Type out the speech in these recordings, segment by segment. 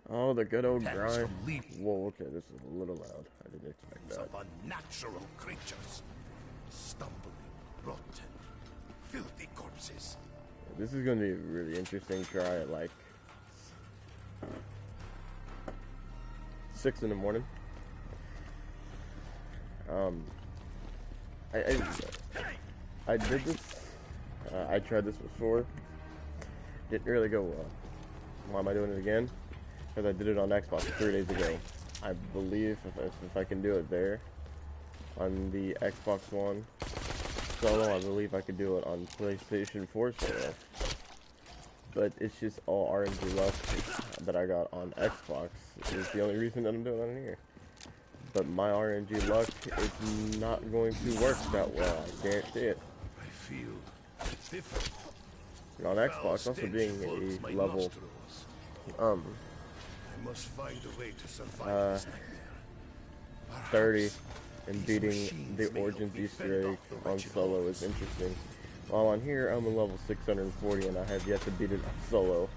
Oh, the good old Thanks grind. from leaving Whoa, okay, this is a little loud. I didn't expect that. of unnatural creatures. Stumbling, rotten, filthy corpses. This is gonna be a really interesting try at like 6 in the morning. I I did this. I tried this before. Didn't really go well. Why am I doing it again? Because I did it on Xbox 3 days ago. I believe if I can do it there on the Xbox One solo, I believe I could do it on PlayStation 4 solo. But it's just all RNG luck that I got on Xbox is the only reason that I'm doing it on here. But my RNG luck is not going to work that well. I guarantee it. I feel different. And on Xbox, also being a level I must find a way to survive this nightmare. 30 and beating the Origins Easter egg on solo is interesting. While on here, I'm a level 640 and I have yet to beat it on solo.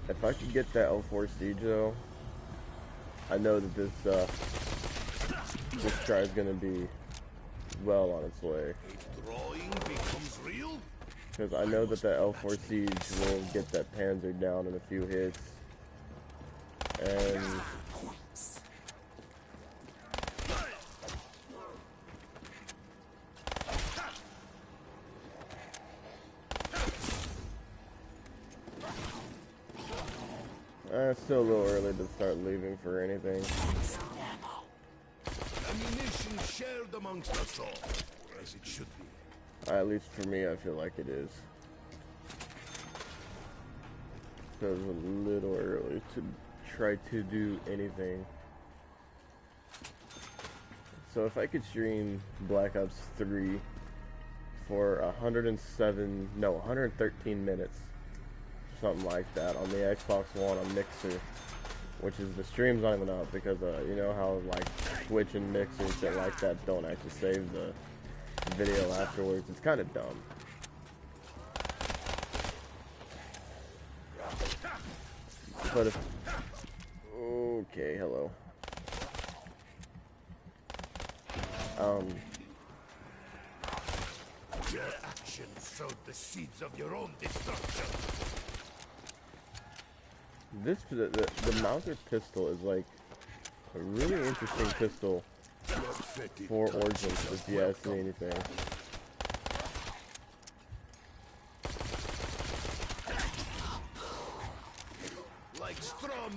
If I could get that L4 Siege though, I know that this try is gonna be well on its way. Drawing becomes real? Because I know that L4 Siege will get that Panzer down in a few hits. And it's still a little early to start leaving for anything. Ammunition shared amongst us all, as it should be. At least for me, I feel like it is. So it's a little early to try to do anything. So if I could stream Black Ops 3 for 113 minutes, something like that, on the Xbox One on Mixer, which is the stream's not even up because you know how like Twitch and Mixer and shit like that don't actually save the video afterwards. It's kind of dumb. But if okay, hello. Your actions sowed the seeds of your own destruction. The Mauser pistol is like a really interesting pistol for Origins, if you ask me anything.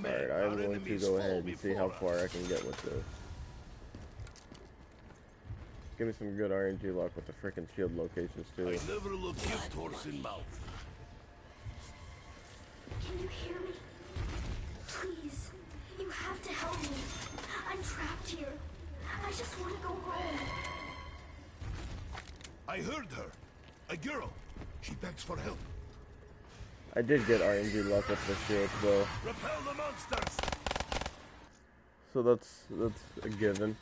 Alright, I'm going to go ahead and see how far I can get with this. Give me some good RNG luck with the frickin' shield locations too. I never look gift horse in mouth. Can you hear me? Please, you have to help me. I'm trapped here. I just want to go home. I heard her. A girl. She begs for help. I did get RNG luck with the shield though. Repel the monsters. So that's a given.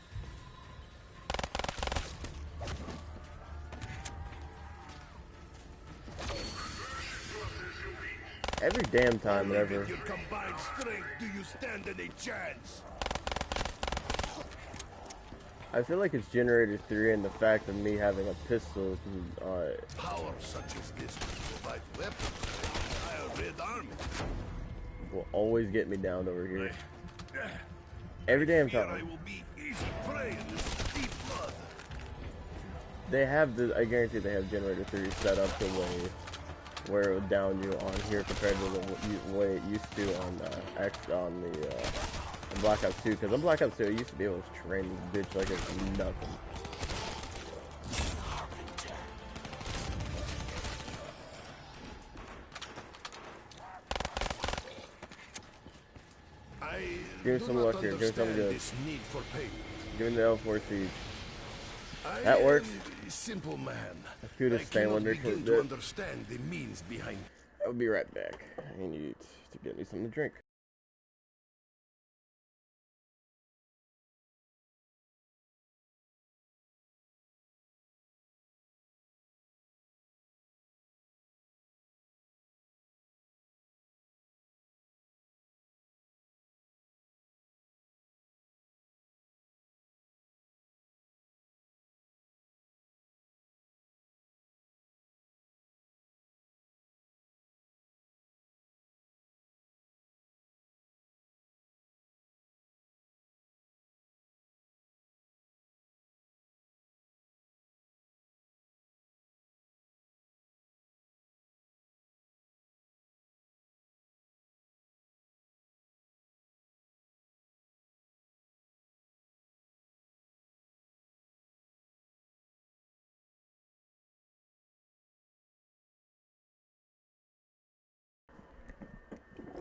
Every damn time, whenever. With your combined strength, do you stand any chance? I feel like it's Generator 3 and the fact of me having a pistol. Power such as this will provide weapons for the entire Red Army. Will always get me down over here. Every damn time. I will be easy prey in this deep blood. They have the. I guarantee they have Generator 3 set up the way where it would down you on here compared to the way it used to on on Black Ops 2. Because on Black Ops 2, I used to be able to train this bitch like it's nothing. Give me some luck here. Give me something good. Give me the L4 Siege. That works. Simple man. Let's do this thing when they're to understand the means behind. I'll be right back. I need to get me something to drink.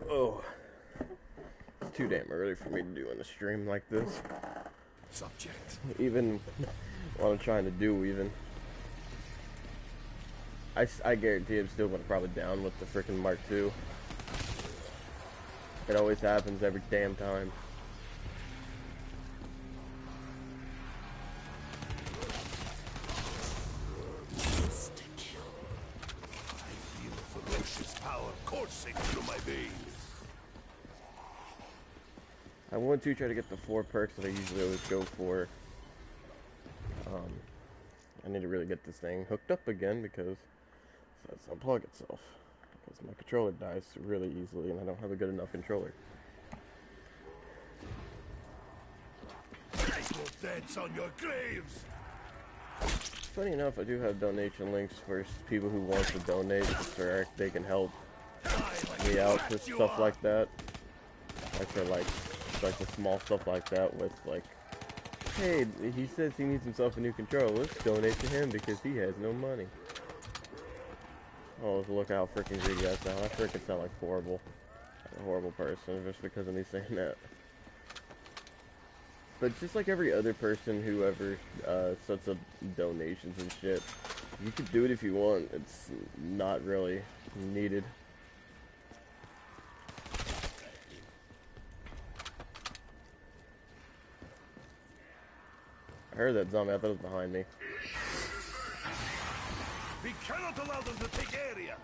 Oh, it's too damn early for me to do in a stream like this. Subject. Even what I'm trying to do, even. I guarantee I'm still gonna probably down with the freaking Mark II. It always happens every damn time. I feel ferocious power coursing through my veins. I want to try to get the 4 perks that I usually always go for. I need to really get this thing hooked up again because it says unplug itself. Because my controller dies really easily and I don't have a good enough controller. I will dance on your graves. Funny enough, I do have donation links for people who want to donate just so they can help me out with stuff like that. Like for like the small stuff like that with like, hey, he says he needs himself a new controller. Let's donate to him because he has no money. Oh, look how freaking greedy I sound. I freaking sound like a horrible person just because of me saying that. But just like every other person who ever sets up donations and shit, you can do it if you want. It's not really needed. I heard that zombie. I thought it was behind me. We cannot allow them to take area.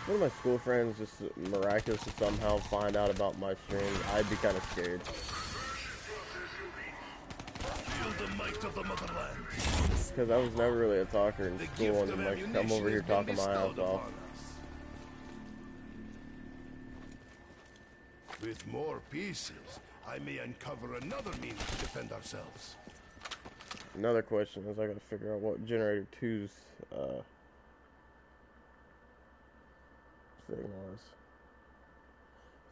One of my school friends just miraculously somehow find out about my stream. I'd be kind of scared. Feel the might of the motherland. Because I was never really a talker in school and like come over here talking my ass off. With more pieces, I may uncover another means to defend ourselves. Another question is I gotta figure out what generator 2's thing was.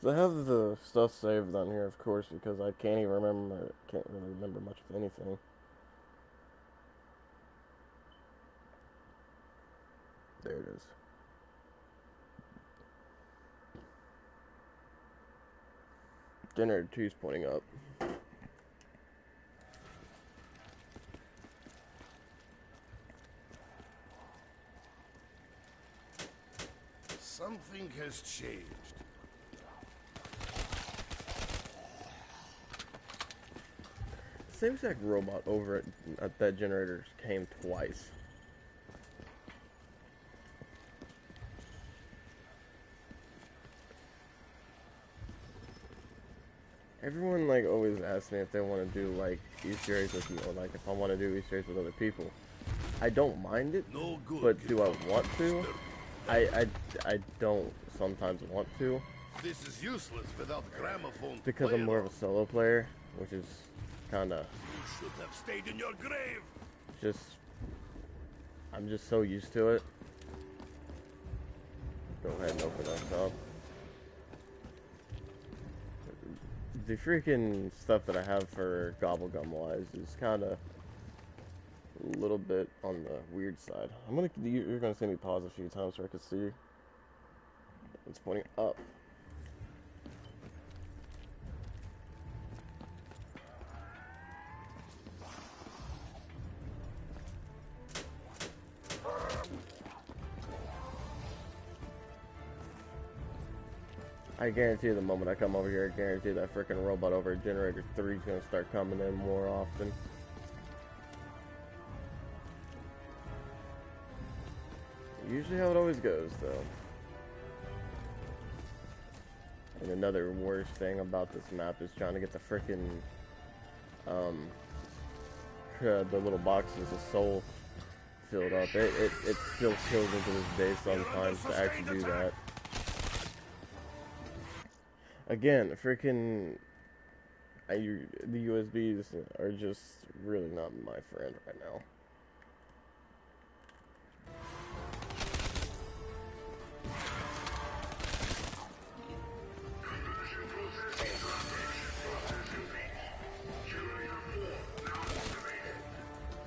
So I have the stuff saved on here, of course, because I can't even remember. Can't really remember much of anything. There it is. Generator 2's pointing up. Something has changed. Same exact robot over at that generator came twice. Everyone like always asks me if they want to do like Easter eggs with me, or like if I want to do Easter eggs with other people. I don't mind it, No good, but do I want to? I don't sometimes want to. This is useless without gramophone. Because I'm more of a solo player, which is kind of You should have stayed in your grave. I'm just so used to it. Go ahead and open us up. The freaking stuff that I have for Gobblegum wise is kind of a little bit on the weird side. You're gonna see me pause a few times so I can see. It's pointing up. I guarantee the moment I come over here, I guarantee that freaking robot over at Generator 3 is going to start coming in more often. Usually how it always goes, though. And another worst thing about this map is trying to get the freaking, the little boxes of soul filled up. It still kills me to this day sometimes to actually do that. Again, freaking, the USBs are just really not my friend right now.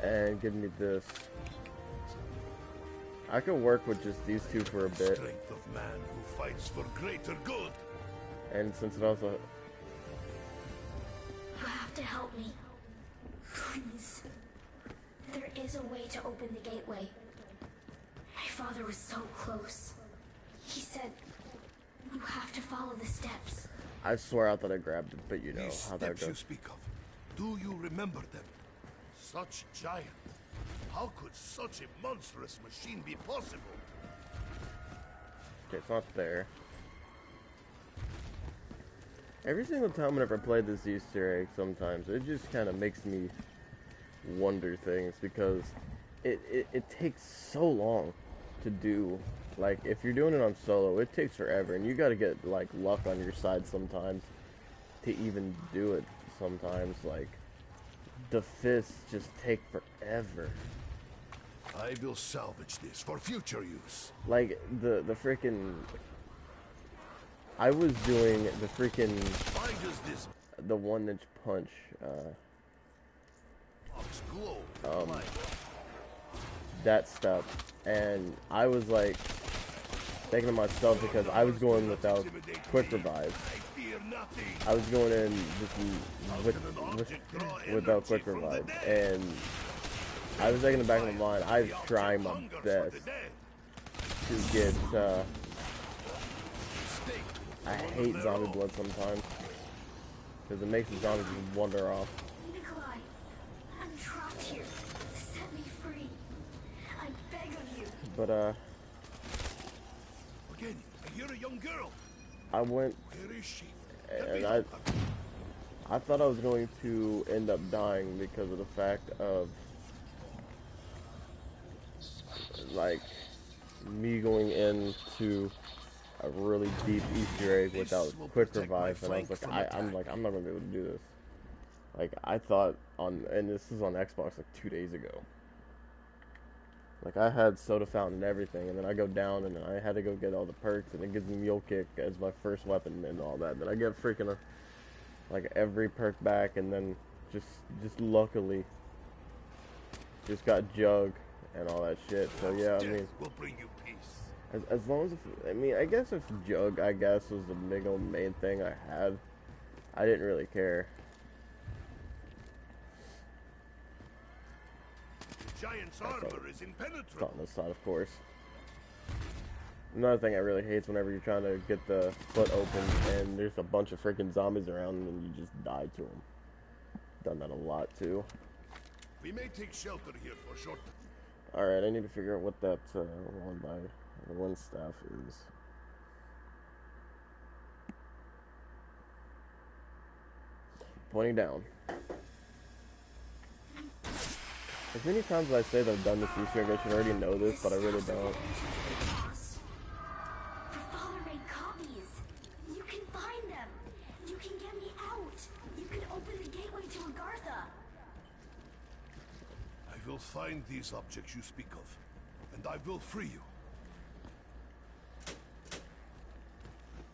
And give me this. I could work with just these two for a bit. Strength of man who fights for greater good. And since it also... You have to help me. Please. There is a way to open the gateway. My father was so close. He said, you have to follow the steps. I swear I thought I grabbed it, but you know These how that steps you goes. speak of, do you remember them? Such giant. How could such a monstrous machine be possible? Okay, it's not there. Every single time whenever I play this Easter egg, sometimes it just kind of makes me wonder things because it takes so long to do. Like, if you're doing it on solo, it takes forever, and you gotta get, like, luck on your side sometimes to even do it sometimes. Like, the fists just take forever. I will salvage this for future use. Like, the freaking... I was doing the freaking... Why does this the one-inch punch, box glow? that stuff, and I was, like, thinking to myself because I was going without quick revive. I fear nothing. I was going in just without quick revive, and I was thinking in the back of my mind, I was trying my best to get, I hate zombie blood sometimes, because it makes the zombies just wander off. Nikolai, I'm trapped here. Set me free. I beg of you. But, Again, I hear a young girl. I went, Where is she? and I thought I was going to end up dying because of the fact of, like, me going into a really deep Easter egg without quick revive, and I was like, I'm not gonna be able to do this. Like, I thought and this is on Xbox like 2 days ago. Like, I had soda fountain and everything, and then I go down and I had to go get all the perks, and it gives me mule kick as my first weapon and all that. Then I get freaking like every perk back, and then just luckily just got jug and all that shit. So yeah, I mean, Will bring you peace. as long as I mean, I guess if jug, I guess, was the big old main thing I had, I didn't really care. The giant's armor is impenetrable. It's on this side, of course. Another thing I really hate is whenever you're trying to get the foot open and there's a bunch of freaking zombies around and you just die to them. Done that a lot too. We may take shelter here for a short time. Alright, I need to figure out what that one by the one staff is. Pointing down. As many times as I say that I've done this Easter egg, I should already know this, but I really don't. Your father made copies. You can find them. You can get me out. You can open the gateway to Agartha. I will find these objects you speak of, and I will free you.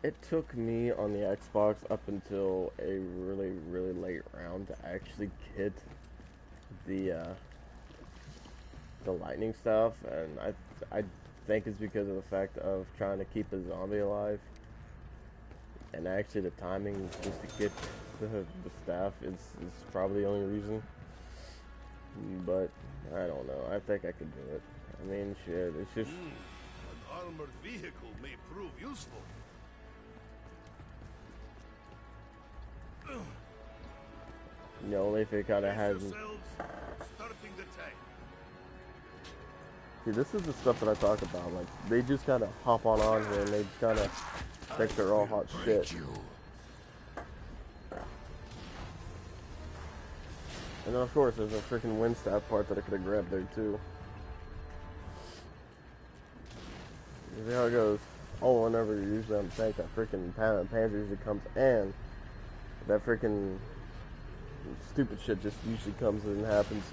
It took me on the Xbox up until a really, really late round to actually get the lightning stuff, and I think it's because of the fact of trying to keep a zombie alive, and actually the timing just to get the staff is probably the only reason. But I don't know. I think I could do it. I mean, shit. It's just An armored vehicle may prove useful. only if it kind of has. Yourselves, starting the tank. See, this is the stuff that I talk about. Like, they just kind of hop on here and they just kind of think they're all hot shit. And then, of course, there's a freaking wind staff part that I could have grabbed there, too. You see how it goes? Oh, whenever you're usually on the tank, that freaking Panzer usually comes, and that freaking stupid shit just usually comes and happens.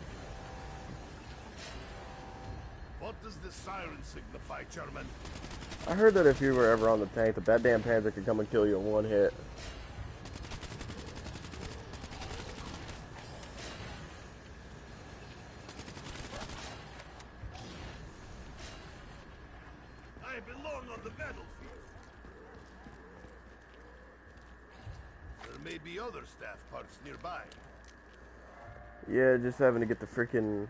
What does the siren signify, German? I heard that if you were ever on the tank, that damn Panzer could come and kill you in one hit. I belong on the battlefield. There may be other staff parts nearby. Yeah, just having to get the freaking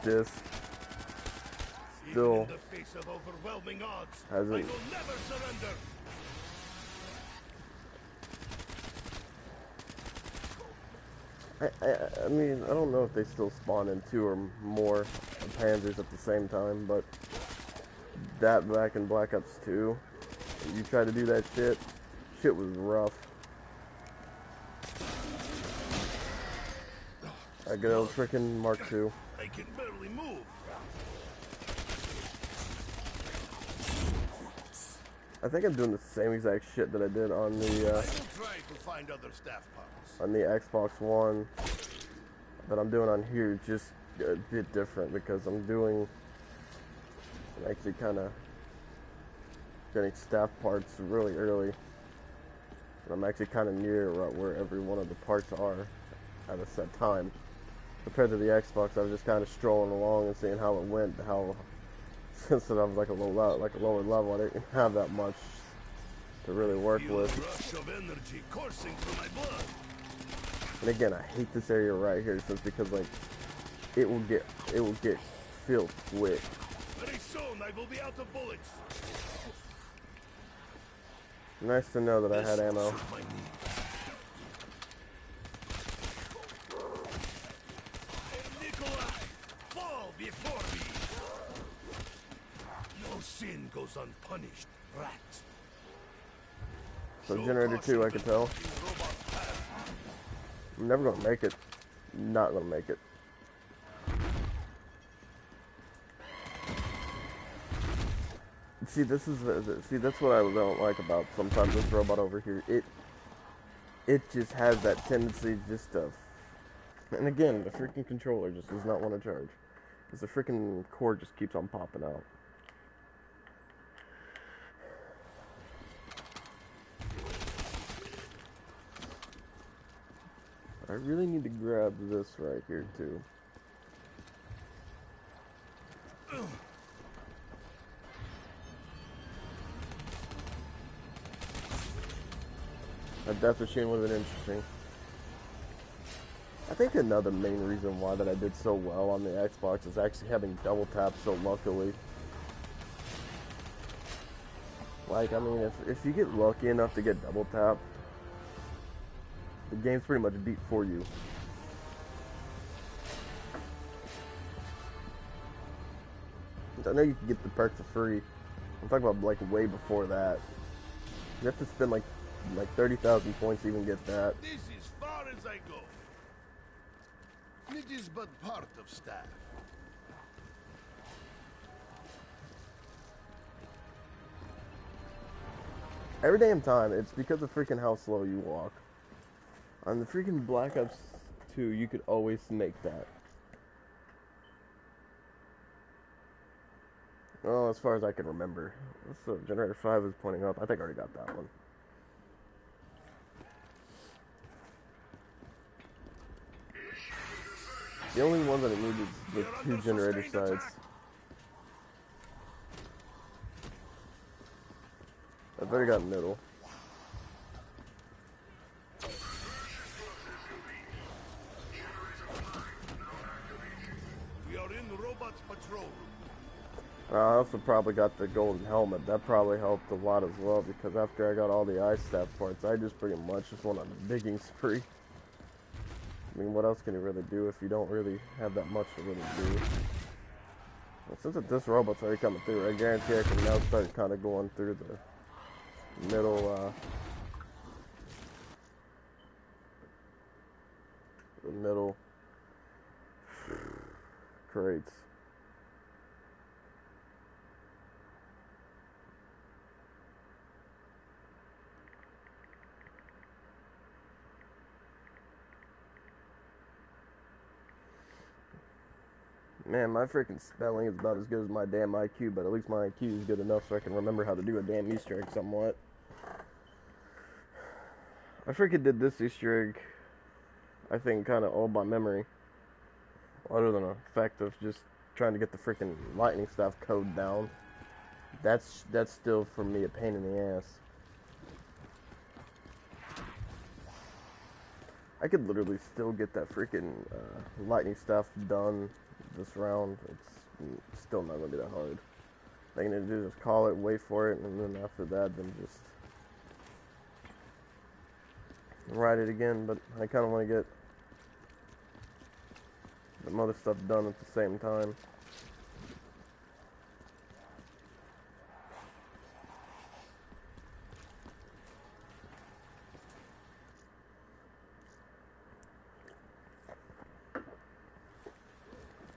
disc. Still Even in the face of overwhelming odds, I will hasn't. never surrender. I mean, I don't know if they still spawn in 2 or more Panzers at the same time, but that back in Black Ops 2, you try to do that shit was rough. I good old freaking Mark II. I can barely move. I think I'm doing the same exact shit that I did on I the will try to find other staff parts. on the Xbox One that I'm doing on here, just a bit different because I'm actually kind of getting staff parts really early. And I'm actually kind of near right where every one of the parts are at a set time. Compared to the Xbox, I was just kind of strolling along and seeing how it went. Since I was like a lower level, I didn't have that much to really work Feel with. a rush of energy coursing through my blood. And again, I hate this area right here, just because like it will get filled quick. Very soon I will be out of bullets. Nice to know that I had ammo. Suit my needs. Nikolai, fall before me. No sin goes unpunished, rat. So Show generator 2, I caution can tell. in robot path. I'm never gonna make it. Not gonna make it. See, this is that's what I don't like about sometimes this robot over here. It just has that tendency just to. And again, the freaking controller just does not want to charge, because the freaking cord just keeps on popping out. I really need to grab this right here too. A death machine would have been interesting. I think another main reason why that I did so well on the Xbox is actually having double tap so luckily. Like, I mean, if you get lucky enough to get double tap, the game's pretty much beat for you. I know you can get the perks for free. I'm talking about like way before that. You have to spend like 30,000 points to even get that. This is far as I go. It is but part of staff. Every damn time, it's because of freaking how slow you walk. On the freaking Black Ops 2, you could always make that. Oh, as far as I can remember. So generator 5 is pointing up. I think I already got that one. The only one that I need is the 2 generator sides. I've already got middle. We are in the robot's patrol. I also probably got the golden helmet. That probably helped a lot as well, because after I got all the ice staff parts, I just pretty much just went on a digging spree. I mean, what else can you really do if you don't really have that much to really do? Well, since this robot's already coming through, I guarantee I can now start kind of going through the middle, crates. Man, my freaking spelling is about as good as my damn IQ, but at least my IQ is good enough so I can remember how to do a damn Easter egg somewhat. I freaking did this Easter egg, I think, kind of all by memory. Other than the fact of just trying to get the freaking lightning staff code down. That's still for me a pain in the ass. I could literally still get that freaking lightning stuff done this round. It's still not gonna be that hard. All I need to do is call it, wait for it, and then after that, then just ride it again. But I kind of want to get the other stuff done at the same time.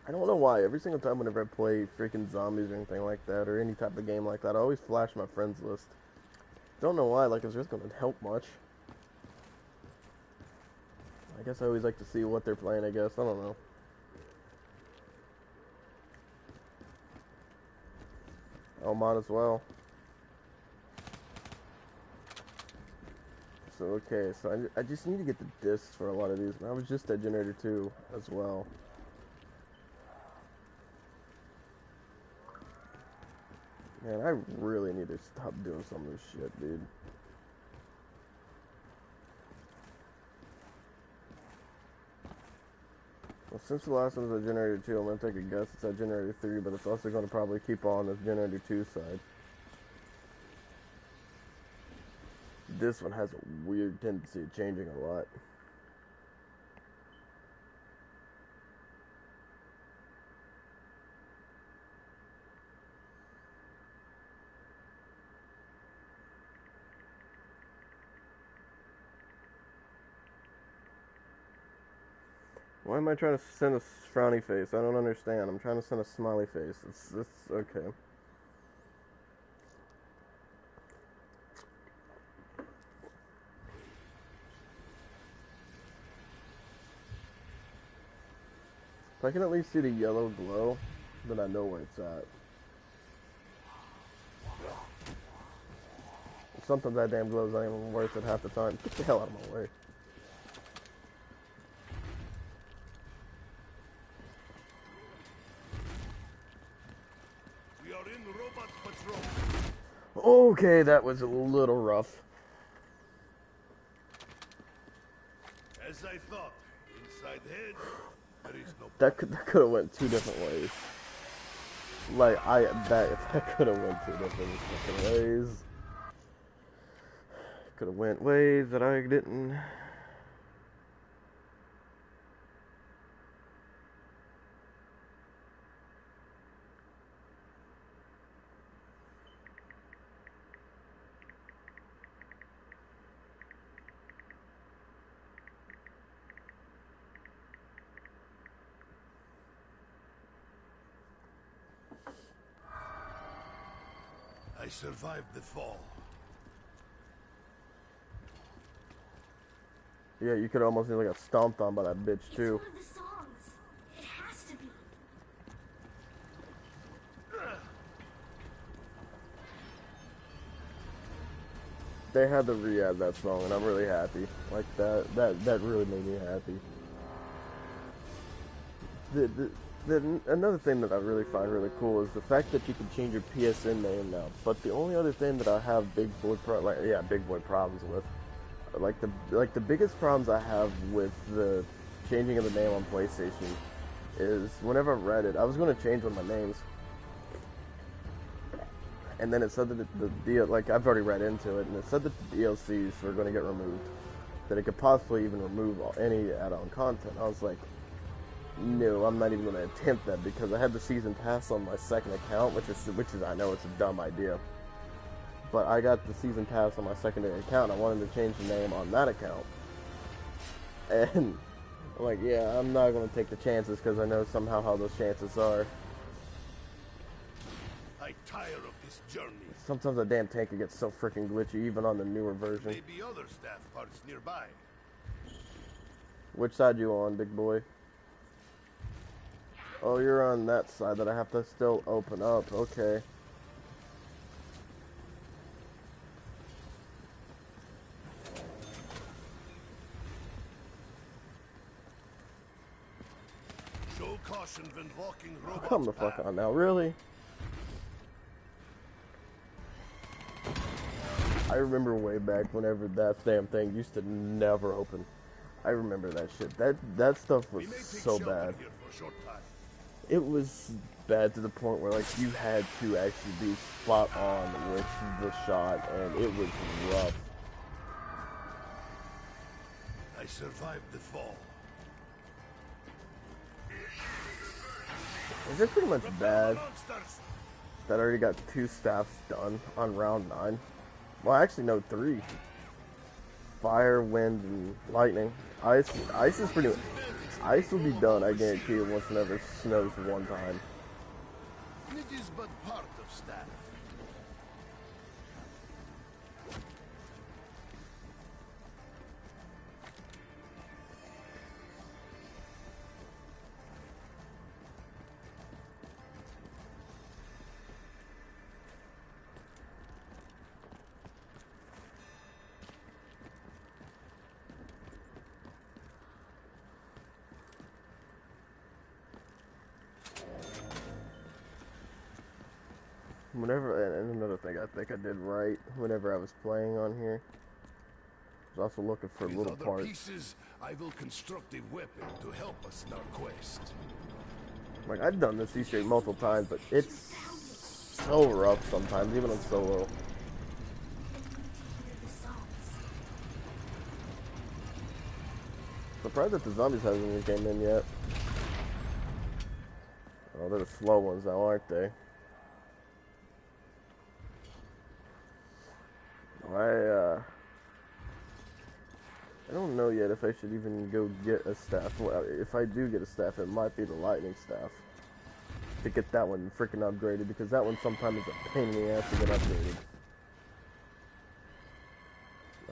I don't know why. Every single time whenever I play freaking Zombies or anything like that, or any type of game like that, I always flash my friends list. Don't know why, like it's just gonna help much. I guess I always like to see what they're playing, I guess. I don't know. Oh, might as well. So, okay, so I just need to get the discs for a lot of these. I was just at Generator 2 as well. Man, I really need to stop doing some of this shit, dude. Well, since the last one was at Generator 2, I'm going to take a guess it's at Generator 3, but it's also going to probably keep on the Generator 2 side. This one has a weird tendency of changing a lot. Why am I trying to send a frowny face? I don't understand. I'm trying to send a smiley face. It's okay. If I can at least see the yellow glow, then I know where it's at. Sometimes that damn glow's not even worth it half the time. Get the hell out of my way. We are in robot patrol. Okay, that was a little rough. As I thought, inside head, there is no. That could have went two different ways. Like that could have went two different fucking ways. Could have went ways that I didn't. I survived the fall. Yeah, you could almost nearly got stomped on by that bitch It's too. one of the songs. It has to be. They had to re-add that song, and I'm really happy. Like that really made me happy. Another thing that I really find really cool is the fact that you can change your PSN name now. But the only other thing that I have big boy problems with, like the biggest problems I have with the changing of the name on PlayStation is whenever I read it, I was going to change one of my names, and then it said that the deal, like I've already read into it, and it said that the DLCs were going to get removed, that it could possibly even remove any add-on content. I was like, no, I'm not even going to attempt that because I had the season pass on my second account, which is I know it's a dumb idea, but I got the season pass on my secondary account. I wanted to change the name on that account, and I'm like, yeah, I'm not going to take the chances because I know somehow how those chances are. I tire of this journey. Sometimes the damn tanker gets so freaking glitchy, even on the newer version. Maybe other staff parts nearby. Which side you on, big boy? Oh, you're on that side that I have to still open up. Okay. Show caution when walking robots. Come the fuck on now, really? I remember way back whenever that damn thing used to never open. I remember that shit. That stuff was We may take so shelter bad. here for a short time. It was bad to the point where like you had to actually be spot on with the shot, and it was rough. I survived the fall. Is it pretty much bad Monsters! that I already got 2 staffs done on round 9? Well, actually, no, 3. Fire, wind, and lightning. Ice is pretty much... Ice will be done, I guarantee you, once whenever it snows one time. It is but part of staff. Whenever, and another thing I think I did right whenever I was playing on here, I was also looking for With little other parts. pieces, I will construct a weapon to help us in our quest. Like, I've done this Easter egg multiple times, but it's so rough sometimes, even on solo. Surprised that the zombies hasn't even came in yet. Oh, they're the slow ones now, aren't they? I don't know yet if I should even go get a staff. Well, if I do get a staff, it might be the lightning staff. To get that one freaking upgraded, because that one sometimes is a pain in the ass to get upgraded.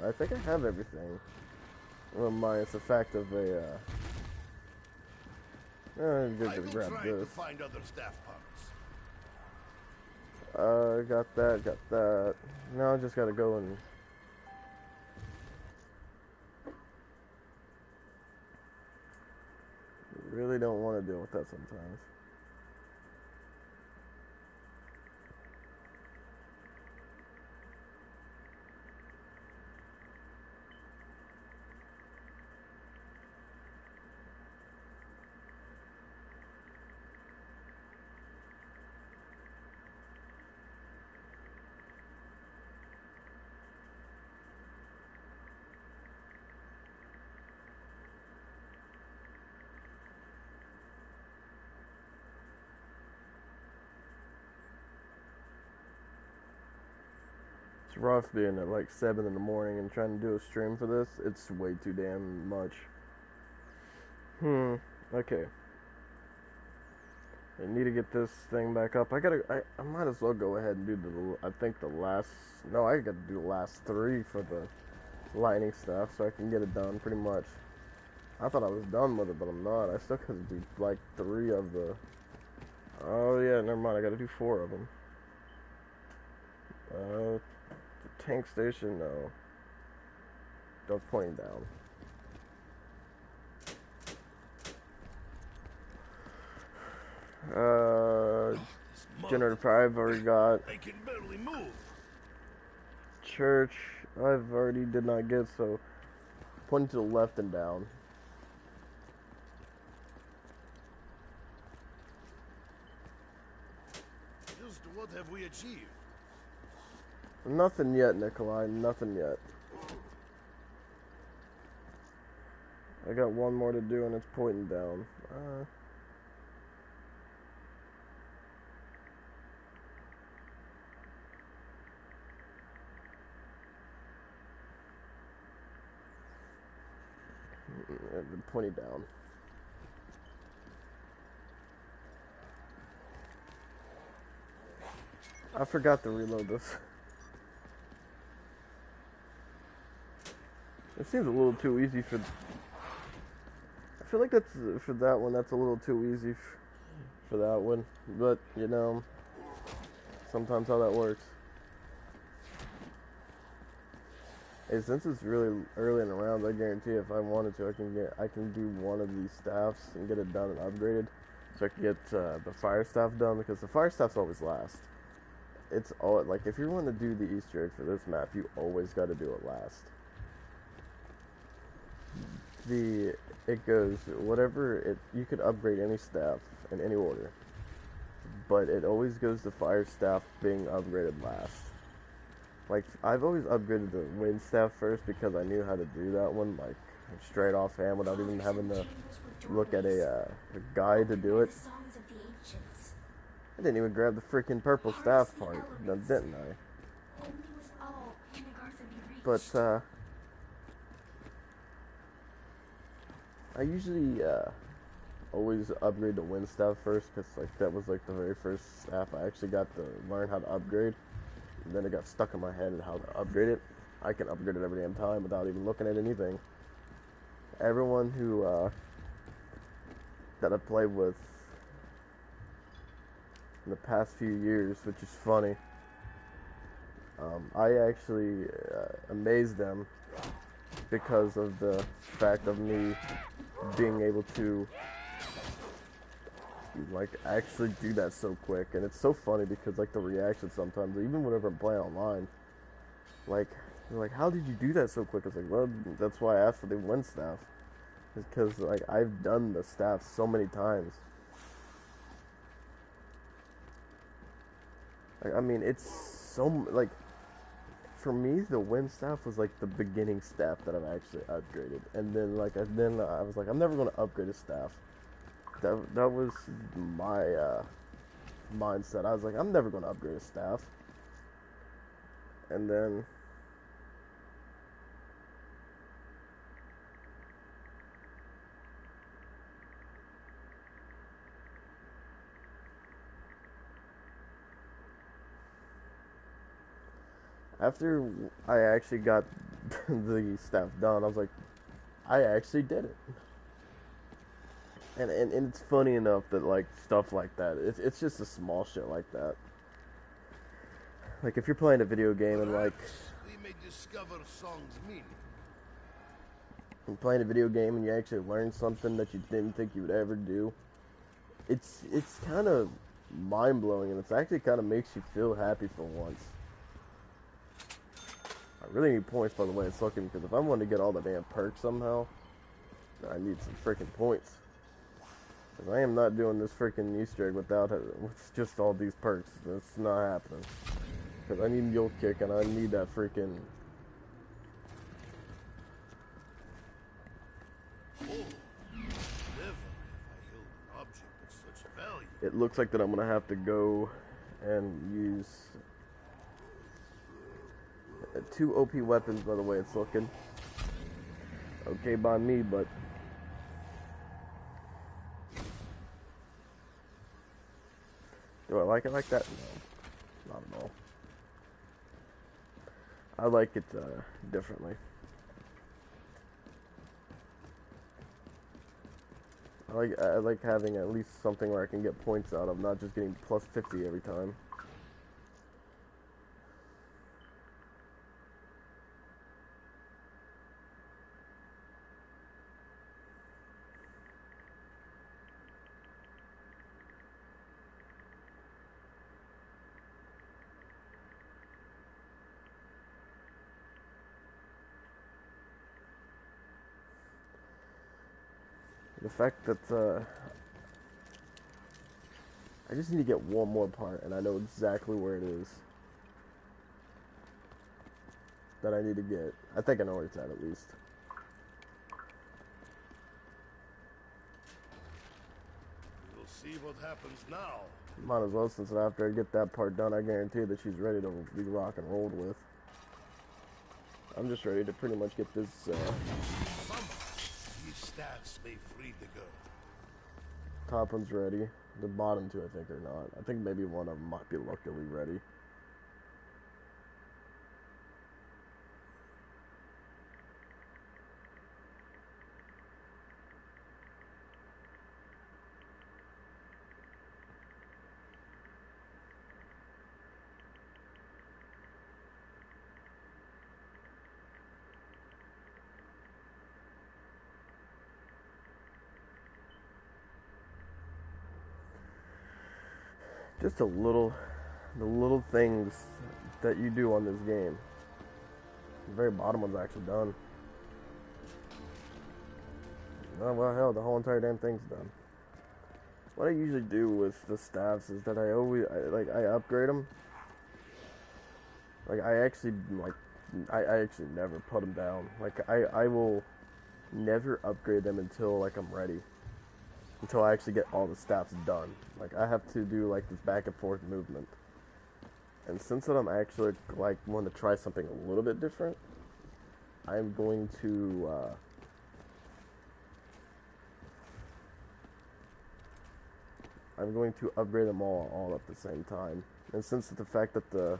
I think I have everything. Well, minus the fact of a, I'm I gonna will grab try to this. find other staff parts. Got that. Now I just gotta go and... Really don't want to deal with that sometimes. It's rough being at like 7 in the morning and trying to do a stream for this. It's way too damn much. Okay. I need to get this thing back up. I might as well go ahead and do I think the last, no, I gotta do the last 3 for the lightning stuff so I can get it done pretty much. I thought I was done with it, but I'm not. I still gotta do like 3 of the, oh yeah, never mind, I gotta do 4 of them. The tank station, no. Don't point down. Generator 5 already got. I can barely move. Church, I've already did not get, so pointing to the left and down. Just what have we achieved? Nothing yet, Nikolai, nothing yet. I got one more to do and it's pointing down. Pointing down. I forgot to reload this. It seems a little too easy for... I feel like that's, for that one, that's a little too easy for that one. But, you know, sometimes how that works. Hey, since it's really early in the round, I guarantee if I wanted to, I can do one of these staffs and get it done and upgraded, so I can get the fire staff done, because the fire staffs always last. it's all like if you want to do the Easter egg for this map, you always got to do it last. It goes whatever it you could upgrade any staff in any order, but it always goes to fire staff being upgraded last. Like I've always upgraded the wind staff first because I knew how to do that one like straight offhand without even having to look at a guide to do it. I didn't even grab the freaking purple staff part, didn't I? But I usually always upgrade the wind staff first because like that was like the very first staff I actually got to learn how to upgrade. And then it got stuck in my head how to upgrade it. I can upgrade it every damn time without even looking at anything. Everyone who that I played with in the past few years, which is funny, I actually amazed them because of the fact of me being able to like actually do that so quick. And it's so funny because like the reaction sometimes, even whenever I'm playing online, like they're like, how did you do that so quick? It's like, well, that's why I asked for the wind staff, it's because like I've done the staff so many times. Like, I mean, it's so like for me the wind staff was like the beginning staff that I've actually upgraded. And then I was like, I'm never going to upgrade a staff. That was my mindset. I was like, I'm never going to upgrade a staff. And then after I actually got the staff done, I was like, I actually did it. And it's funny enough that like stuff like that, it's just a small shit like that. Like if you're playing a video game and like we may discover song's meaning. You're playing a video game and you actually learn something that you didn't think you would ever do, it's kind of mind blowing, and it's actually kind of makes you feel happy for once. I really need points, by the way it's looking, because if I want to get all the damn perks somehow, I need some freaking points. Because I am not doing this freaking Easter egg with just all these perks. That's not happening. Because I need Mule Kick and I need that freaking... It looks like that I'm going to have to go and use 2 OP weapons, by the way it's looking. Okay by me, but... Do I like it like that? No, not at all. I like it differently. I like having at least something where I can get points out of, not just getting plus 50 every time. The fact that I just need to get one more part, and I know exactly where it is that I need to get. I think I know where it's at least. We'll see what happens now. Might as well, since after I get that part done, I guarantee that she's ready to be rock and rolled with. I'm just ready to pretty much get this. These staffs may free the girl. Top one's ready. The bottom two, I think, are not. I think maybe one of them might be luckily ready. Just a little the little things that you do on this game. The very bottom one's actually done. Oh, well, hell, the whole entire damn thing's done. What I usually do with the staffs is that I upgrade them. Like, I actually never put them down. Like, I will never upgrade them until, like, I'm ready. Until I actually get all the staffs done. Like, I have to do, like, this back and forth movement. And since that I'm actually, like, want to try something a little bit different, I'm going to, upgrade them all at the same time. And since the fact that the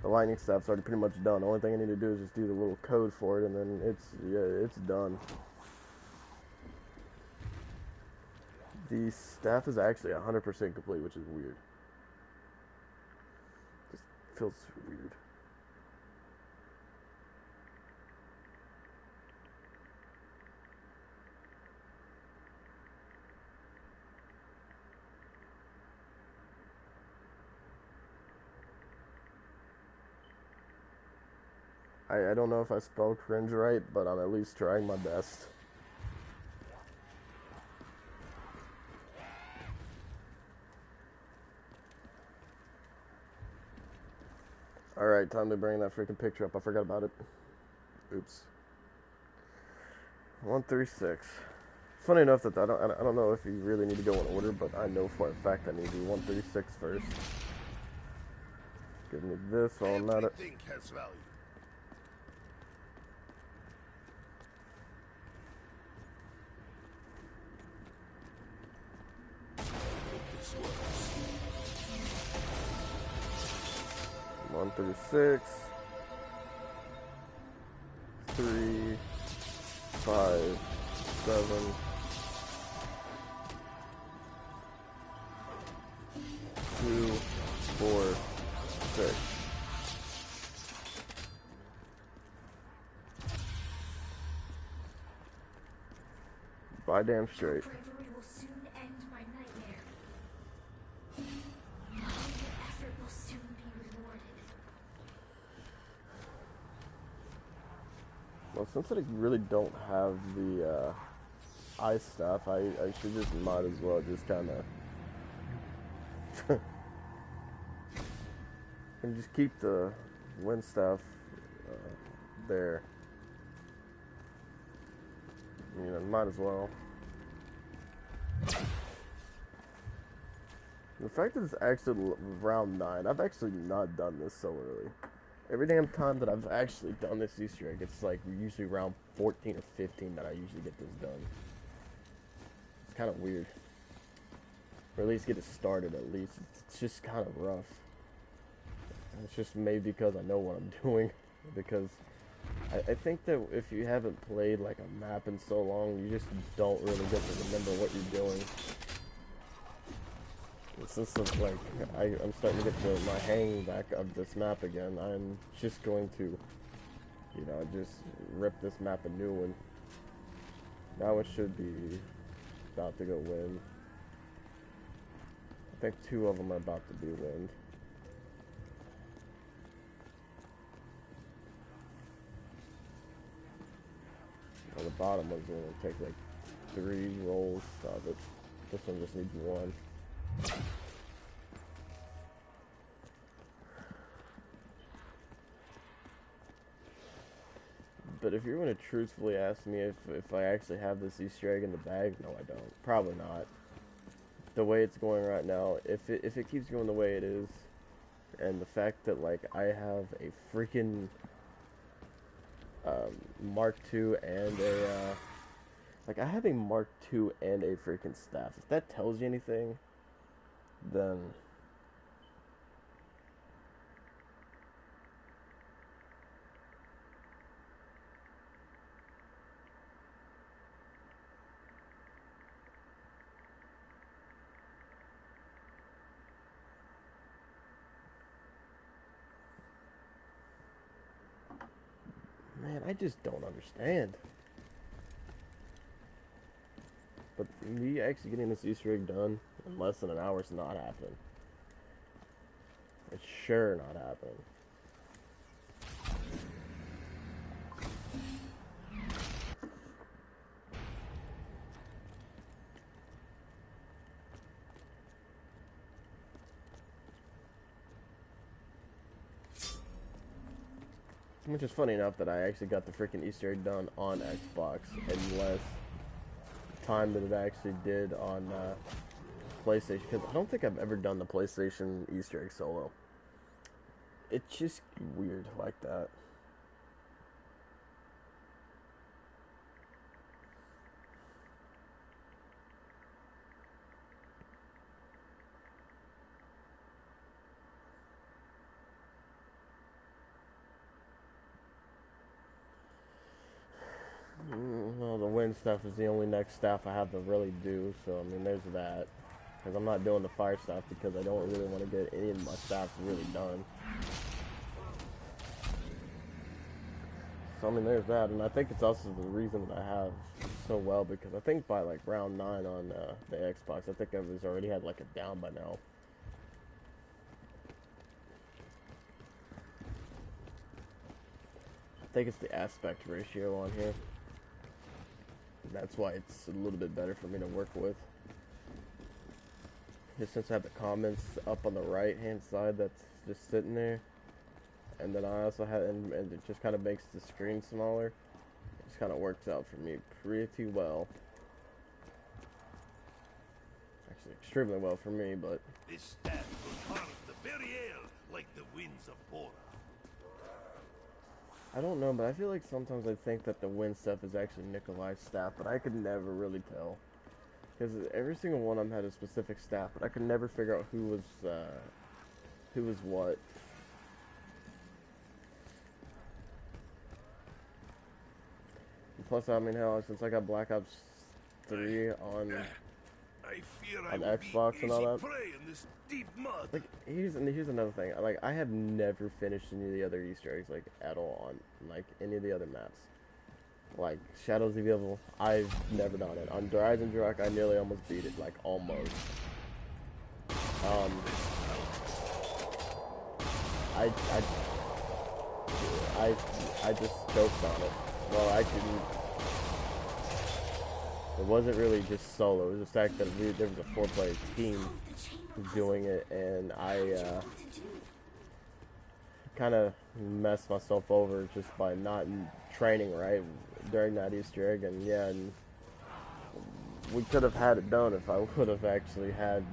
lightning staff's already pretty much done, the only thing I need to do is just do the little code for it, and then it's done. The staff is actually 100% complete, which is weird. Just feels weird. I don't know if I spelled cringe right, but I'm at least trying my best. Alright, time to bring that freaking picture up. I forgot about it. Oops. 136. Funny enough that I don't know if you really need to go in order, but I know for a fact I need to do 136 first. Give me this while I'm at it. Everything has value. This works. 136. 3, 5, 7. 2, 4, 6. By damn straight. Bravery will soon end my nightmare. Your effort will soon be rewarded. Well, since I really don't have the ice stuff, I should just might as well just kind of and just keep the wind stuff there. You know, might as well. The fact that it's actually round 9, I've actually not done this so early. Every damn time that I've actually done this Easter egg, it's like usually around 14 or 15 that I usually get this done. It's kind of weird. Or at least get it started at least. It's just kind of rough. It's just maybe because I know what I'm doing. Because I think that if you haven't played like a map in so long, you just don't really get to remember what you're doing. Since like I'm starting to get my hang back of this map again, I'm just going to, you know, just rip this map a new one. Now it should be about to go wind. I think 2 of them are about to be wind. Well, the bottom one's going to take like 3 rolls of it. This one just needs 1. But if you're going to truthfully ask me if I actually have this Easter egg in the bag, no I don't. Probably not. The way it's going right now, if it keeps going the way it is, and the fact that like I have a freaking Mark II and a like I have a Mark II and a freaking staff. If that tells you anything, then man, I just don't understand. But me actually getting this Easter egg done in less than an hour is not happening. It's sure not happening. Which is funny enough that I actually got the freaking Easter egg done on Xbox in less time than it actually did on PlayStation. Because I don't think I've ever done the PlayStation Easter egg solo. It's just weird like that. Well, the wind stuff is the only next stuff I have to really do, so I mean, there's that. Because I'm not doing the fire stuff because I don't really want to get any of my stuff really done. So I mean, there's that, and I think it's also the reason that I have so well, because I think by like round 9 on the Xbox, I think I was already had like it down by now. I think it's the aspect ratio on here. That's why it's a little bit better for me to work with. Just since I have the comments up on the right hand side that's just sitting there. And then I also have, and it just kind of makes the screen smaller. It just kind of works out for me pretty well. Actually, extremely well for me, but... This staff will harm the very air like the winds of Bora. I don't know, but I feel like sometimes I think that the wind stuff is actually Nikolai's staff, but I could never really tell. Because every single one of them had a specific staff, but I could never figure out who was what. And plus, I mean, hell, since I got Black Ops 3 on Xbox and all that. In this deep mud. Like, here's another thing. Like, I have never finished any of the other Easter eggs, like, at all on, like, any of the other maps. Like, Shadows of Evil, I've never done it. On Horizon Rock, I nearly almost beat it, like, almost. I just choked on it. Well, actually, it wasn't really just solo. It was the fact that there was a 4-player team doing it, and I kind of messed myself over just by not training right during that Easter egg. And yeah, and we could have had it done if I would have actually had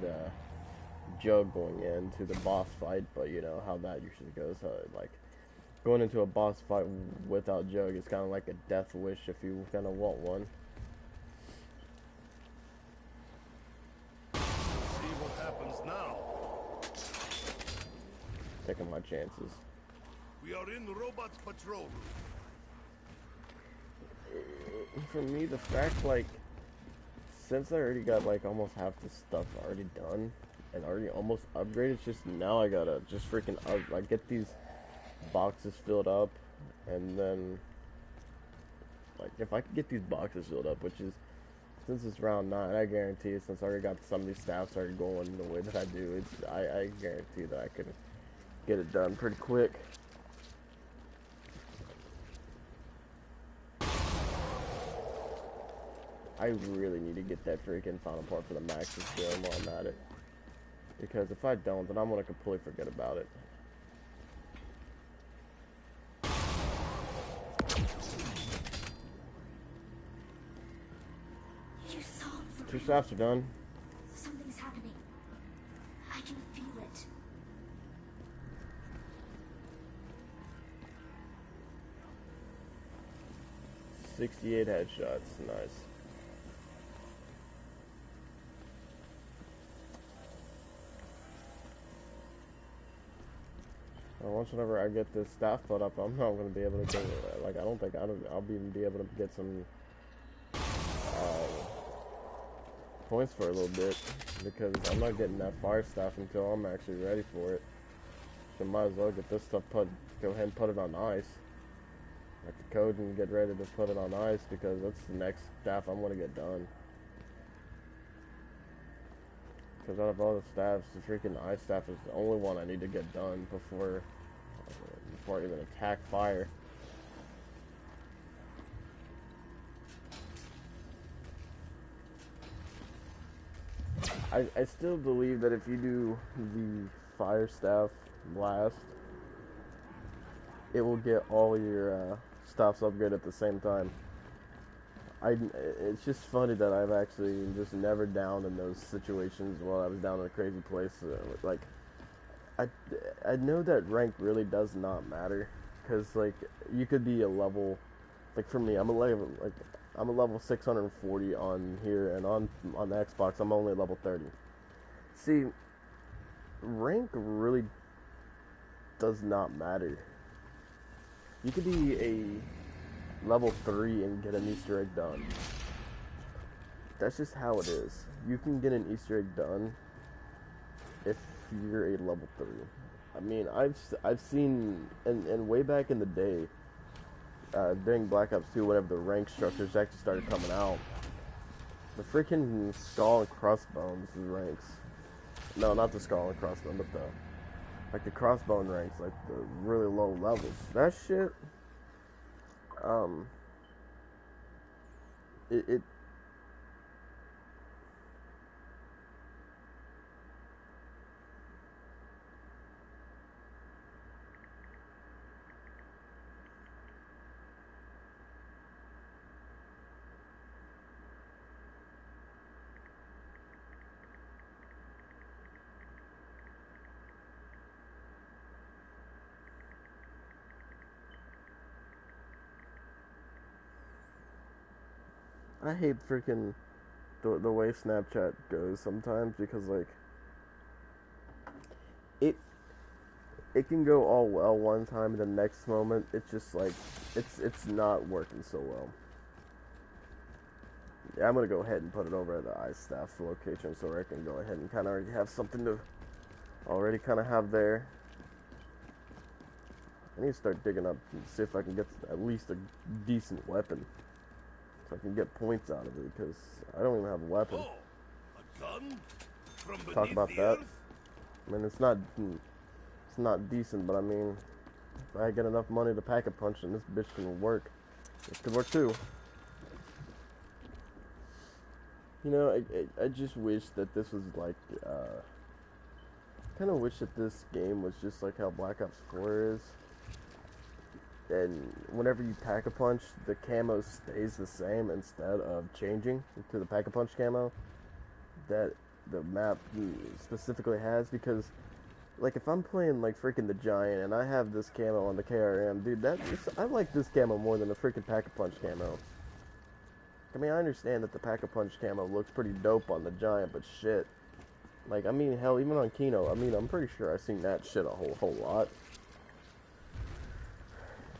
Jug going into the boss fight, but you know how that usually goes. Like, going into a boss fight without Jug is kind of like a death wish if you kind of want one. See what happens now. Taking my chances. We are in the robot's patrol. For me, the fact, like, since I already got like almost half the stuff already done and already almost upgraded, it's just now I gotta just freaking like get these boxes filled up, and then like if I could get these boxes filled up, which is, since it's round 9, I guarantee you, since I already got some of these staffs already going the way that I do, I guarantee that I could get it done pretty quick. I really need to get that freaking final part for the Max's doing while I'm at it. Because if I don't, then I'm going to completely forget about it. You solved the 2 staffs are done. Something's happening. I can feel it. $68 headshots, nice. Once whenever I get this staff put up, I'm not going to be able to get, like, I don't think I'll even be able to get some points for a little bit, because I'm not getting that fire staff until I'm actually ready for it. So might as well get this stuff go ahead and put it on ice. Like the code, and get ready to put it on ice, because that's the next staff I'm going to get done. Because out of all the staffs, the freaking ice staff is the only one I need to get done before I even attack fire. I still believe that if you do the fire staff last, it will get all your staffs upgraded at the same time. It's just funny that I've actually just never downed in those situations while I was down in a crazy place. Like, I know that rank really does not matter, because like you could be a level, like for me, I'm a level 640 on here, and on the Xbox I'm only level 30. See, rank really does not matter. You could be a level 3 and get an Easter egg done. That's just how it is. You can get an Easter egg done if you're a level 3. I mean, I've seen, and way back in the day, during Black Ops 2, whenever the rank structures actually started coming out, the freaking skull and crossbones ranks. No, not the skull and crossbone, but the crossbone ranks, like the really low levels. That shit, it I hate freaking the way Snapchat goes sometimes, because like it can go all well one time, and the next moment it's just like it's not working so well. Yeah, I'm gonna go ahead and put it over at the ice staff location so I can go ahead and kind of already have something to already kind of have there. I need to start digging up and see if I can get at least a decent weapon, so I can get points out of it, because I don't even have a weapon. Oh, a gun? From Talk about the that. earth? I mean, it's not decent, but I mean, if I get enough money to pack a punch, then this bitch can work. This could work too. You know, I just wish that this was like, kind of wish that this game was just like how Black Ops 4 is. And whenever you pack a punch, the camo stays the same instead of changing to the pack a punch camo that the map specifically has. Because, like, if I'm playing like freaking the Giant and I have this camo on the KRM, dude, I like this camo more than the freaking pack a punch camo. I mean, I understand that the pack a punch camo looks pretty dope on the Giant, but shit, like, I mean, hell, even on Kino, I mean, I'm pretty sure I've seen that shit a whole lot.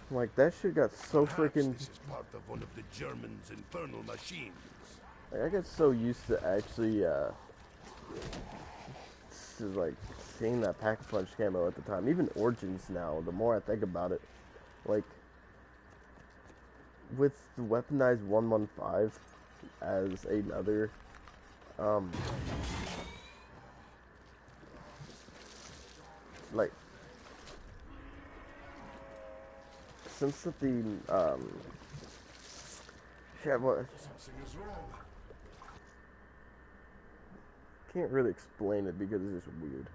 Like, that shit got so freaking... This is part of one of the Germans' infernal machines. Like, I got so used to actually, like, seeing that pack-a-punch camo at the time. Even Origins now, the more I think about it, like, with the weaponized 115 as another, like, since that the, shit, what, Something is wrong. can't really explain it because it's just weird.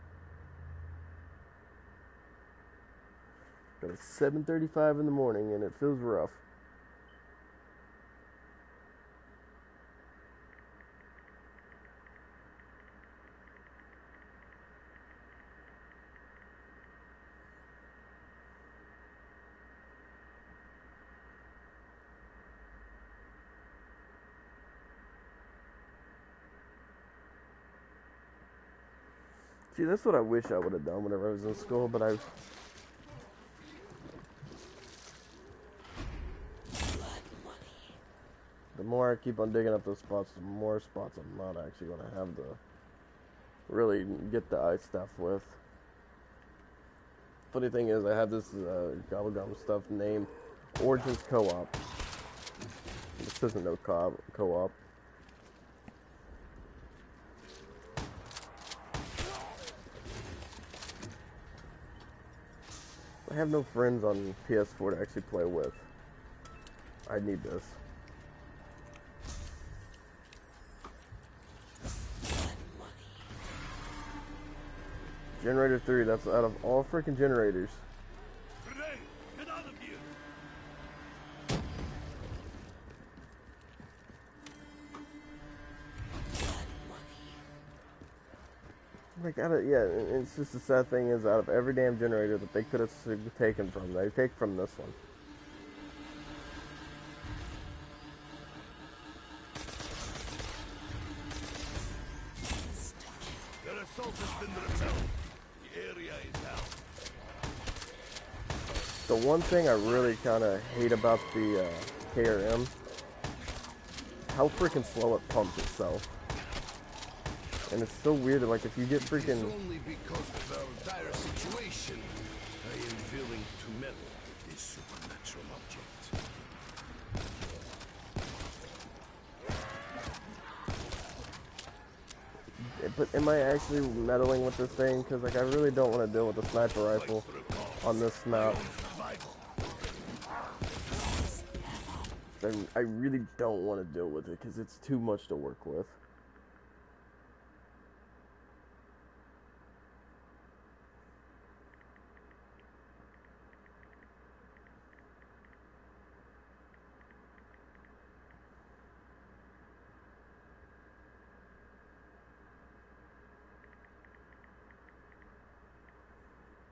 But it's 7:35 in the morning and it feels rough. See, that's what I wish I would have done whenever I was in school, but the more I keep on digging up those spots, the more spots I'm not actually going to have to really get the ice stuff with. Funny thing is, I have this Gobblegum stuff named Origins Co-op. This isn't no co-op. I have no friends on PS4 to actually play with. I need this. Generator 3, that's out of all freaking generators. Grenade! Get out of here! Like, yeah, it's just the sad thing is, out of every damn generator that they could have taken from, they take from this one. Their assault has been repelled. The area is out. The one thing I really kind of hate about the KRM, how freaking slow it pumps itself. And it's so weird that, like, if you get freaking... It's only because of our dire situation I am willing to meddle with this supernatural object. But am I actually meddling with this thing? Because, like, I really don't want to deal with a sniper rifle on this map. I really don't want to deal with it because it's too much to work with.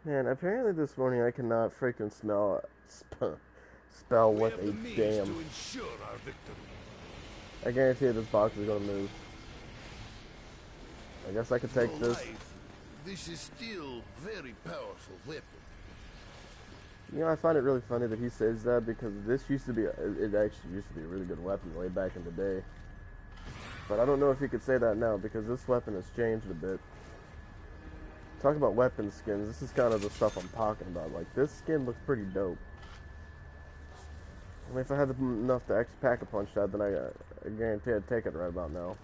Man, apparently this morning I cannot freaking spell with a damn. I guarantee you this box is gonna move. I guess I could take this. This is still very powerful weapon. You know, I find it really funny that he says that because this used to be, it actually used to be a really good weapon way back in the day. But I don't know if he could say that now because this weapon has changed a bit. Talk about weapon skins, this is kind of the stuff I'm talking about. Like, this skin looks pretty dope. I mean, if I had enough to actually pack a punch that, then I guarantee I'd take it right about now.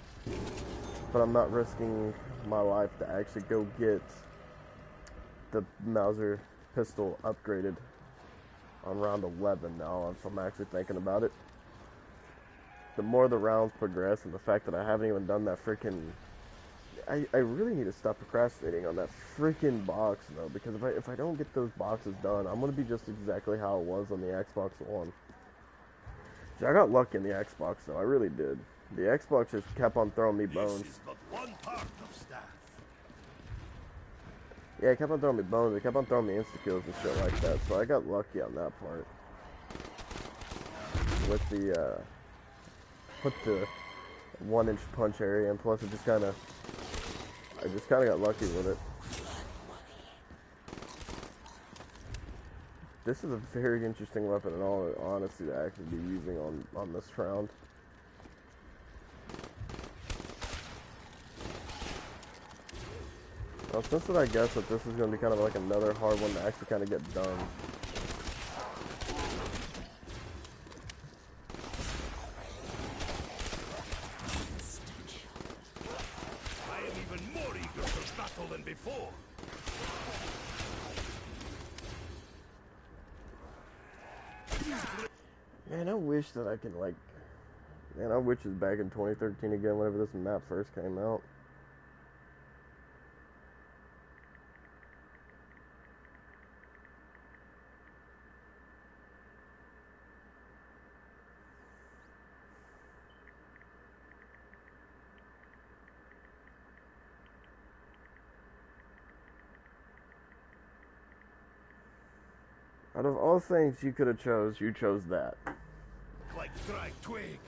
But I'm not risking my life to actually go get the Mauser pistol upgraded on round 11 now, if I'm actually thinking about it. The more the rounds progress, and the fact that I haven't even done that freaking... I really need to stop procrastinating on that freaking box, though, because if I don't get those boxes done, I'm going to be just exactly how it was on the Xbox One. I got lucky in the Xbox, though. I really did. The Xbox just kept on throwing me bones. This is but one part of staff. Yeah, it kept on throwing me bones. It kept on throwing me insta-kills and shit like that, so I got lucky on that part. With the 1-inch punch area, and plus it just kind of... I just kind of got lucky with it. This is a very interesting weapon in all honesty to actually be using on this round. Well, since that I guess that this is going to be kind of like another hard one to actually kind of get done. Than before. Man, I wish that I could, like... Man, I wish it was back in 2013 again, whenever this map first came out. Out of all things you could have chose, you chose that. Like dry twig.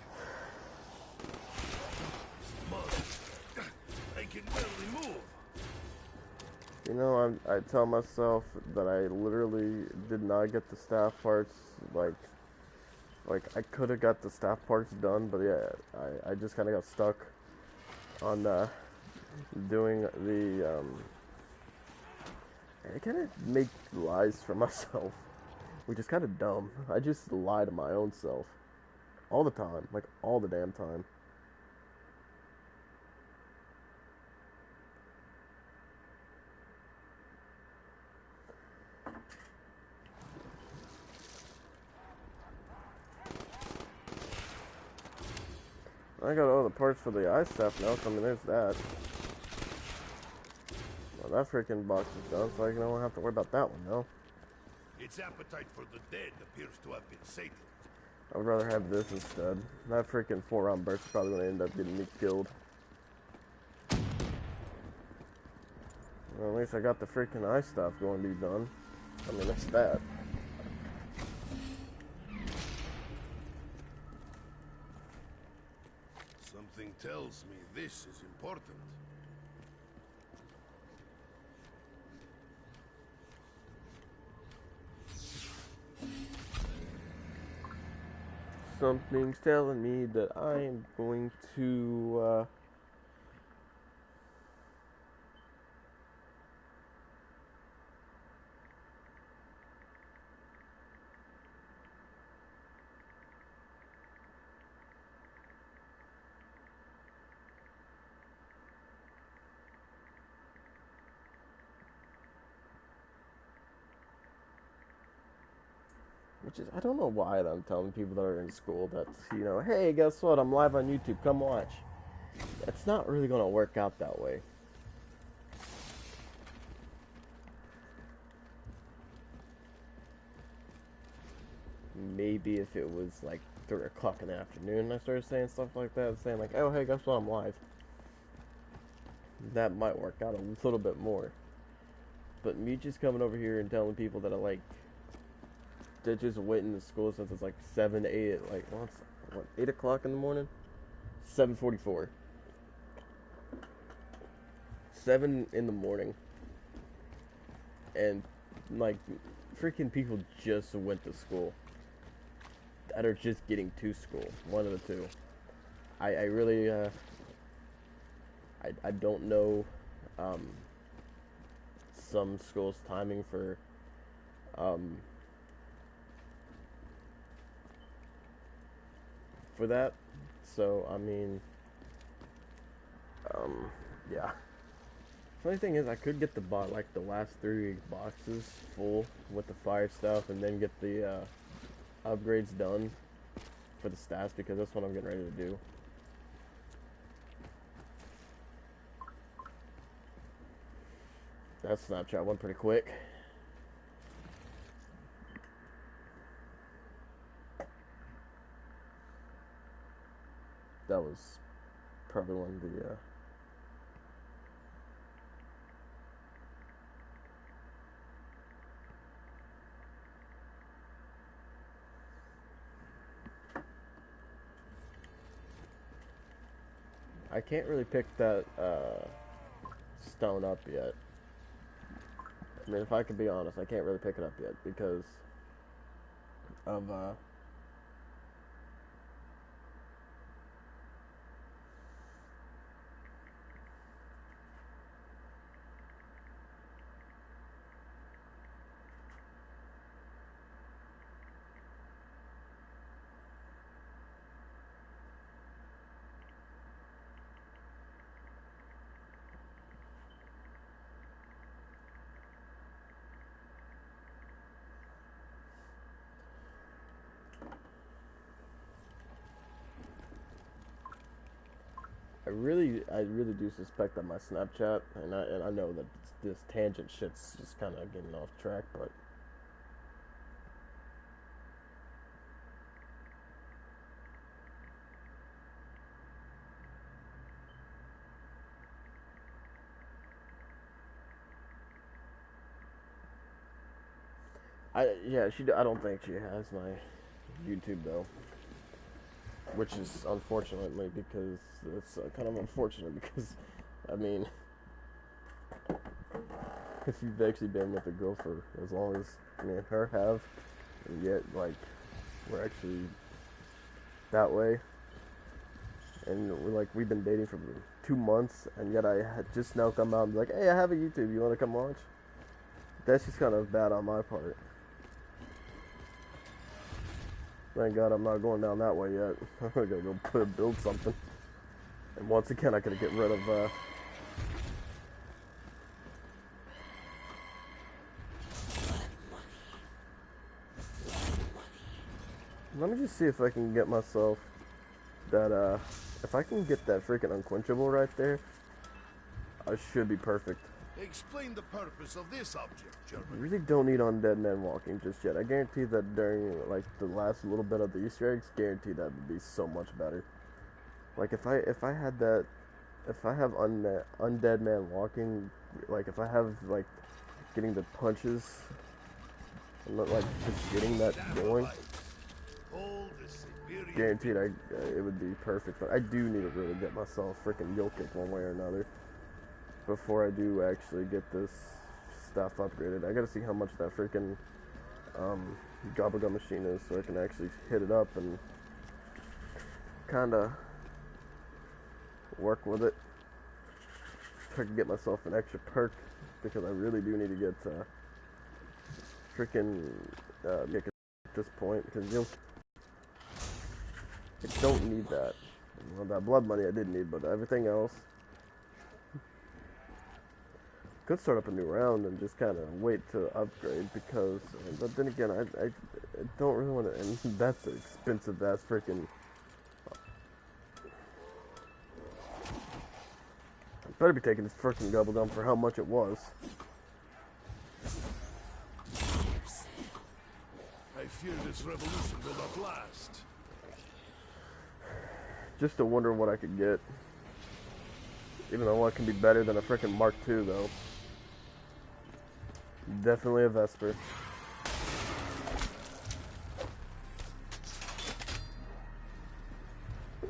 I can barely move. You know, I tell myself that I literally did not get the staff parts. Like I could have got the staff parts done, but yeah, I just kind of got stuck on doing the. I kind of make lies for myself. Which is kind of dumb. I just lie to my own self. All the time. Like, all the damn time. I got all the parts for the ice stuff now, so I mean, there's that. Well, that freaking box is done, so I don't have to worry about that one now. Its appetite for the dead appears to have been sated. I would rather have this instead. That freaking 4-round burst is probably going to end up getting me killed. Well, at least I got the freaking ice stuff going to be done. I mean, that's that. Something tells me this is important. Something's telling me that I am going to, which is, I don't know why I'm telling people that are in school that, you know, hey, guess what, I'm live on YouTube, come watch. It's not really going to work out that way. Maybe if it was like 3 o'clock in the afternoon and I started saying stuff like that, saying like, oh, hey, guess what, I'm live. That might work out a little bit more. But me just coming over here and telling people that I like, they're just waiting to school since it's like 7 to 8, like, well, it's, what, 8 o'clock in the morning? 7:44. 7 in the morning. And, like, freaking people just went to school. That are just getting to school. One of the two. I really, I don't know, some schools' timing for, for that. So, I mean, yeah. Funny thing is, I could get the last 3 boxes full with the fire stuff, and then get the upgrades done for the stats, because that's what I'm getting ready to do. That Snapchat went pretty quick. That was probably one of the I can't really pick that stone up yet. I mean, if I could be honest, I can't really pick it up yet because of I really do suspect that my Snapchat, and I know that this tangent shit's just kind of getting off track, but I don't think she has my YouTube though, which is unfortunately because it's kind of unfortunate because, I mean, if you've actually been with a girl for as long as me and her have, and yet like we're actually that way, and we've been dating for 2 months, and yet I had just now come out and be like, hey, I have a YouTube, you want to come watch? That's just kind of bad on my part. Thank God I'm not going down that way yet. I'm gonna go build something. And once again, I gotta get rid of, let me just see if I can get myself that, If I can get that freaking unquenchable right there, I should be perfect. Explain the purpose of this object, I German. really don't need undead men walking just yet. I guarantee that during like the last little bit of the Easter eggs, guarantee that would be so much better. Like if I had that, if I have undead man walking, like if I have like getting the punches, and not like just getting that going, guaranteed it would be perfect. But I do need to really get myself freaking yoke kick one way or another before I do actually get this stuff upgraded. I gotta see how much that freaking gobble machine is so I can actually hit it up and kinda work with it. So I can get myself an extra perk because I really do need to get freaking kick at this point because I don't need that. Well, that blood money I did need, but everything else. Could start up a new round and just kind of wait to upgrade because, but then again, I don't really want to, and that's expensive. That's freaking. I better be taking this freaking gobble gum for how much it was. I fear this revolution will not last. Just to wonder what I could get. Even though it can be better than a freaking Mark II, though. Definitely a Vesper.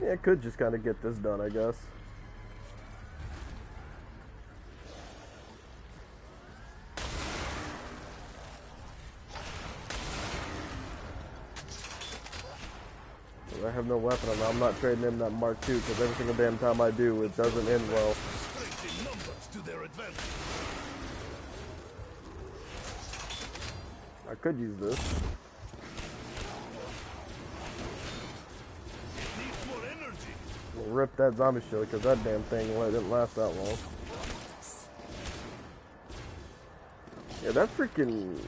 Yeah, I could just kind of get this done, I guess. I have no weapon. I'm not trading in that Mark II because every single damn time I do, it doesn't end well. I could use this. We'll rip that zombie shield because that damn thing didn't last that long. Yeah, that freaking.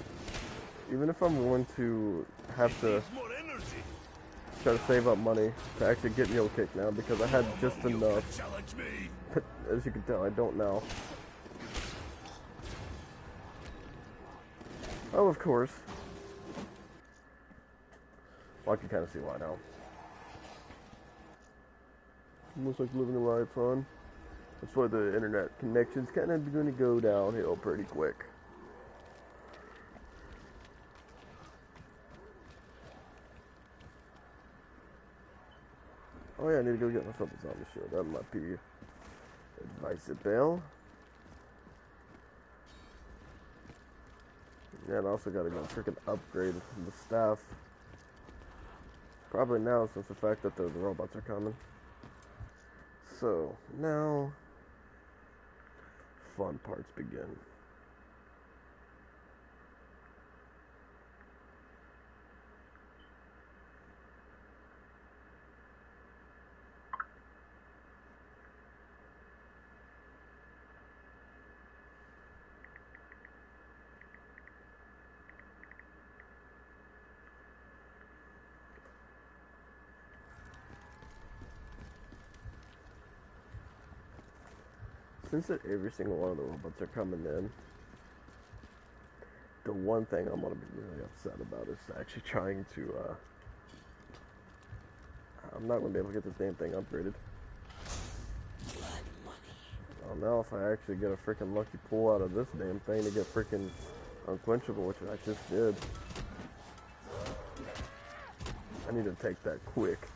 Even if I'm going to have to try to save up money to actually get Mule Kick now because I had just enough. As you can tell, I don't now. Oh, of course. Well, I can kind of see why now. Looks like living a life on. That's why the internet connection's kind of going to go downhill pretty quick. Oh yeah, I need to go get myself a zombie shield. That might be advisable. Yeah, and I also gotta go freaking upgrade the staff. Probably now, since the fact that the robots are coming. So, now, fun parts begin. Since that every single one of the robots are coming in, the one thing I'm gonna be really upset about is actually trying to, I'm not gonna be able to get this damn thing upgraded. Well, now if I actually get a freaking lucky pull out of this damn thing to get freaking unquenchable, which I just did, I need to take that quick.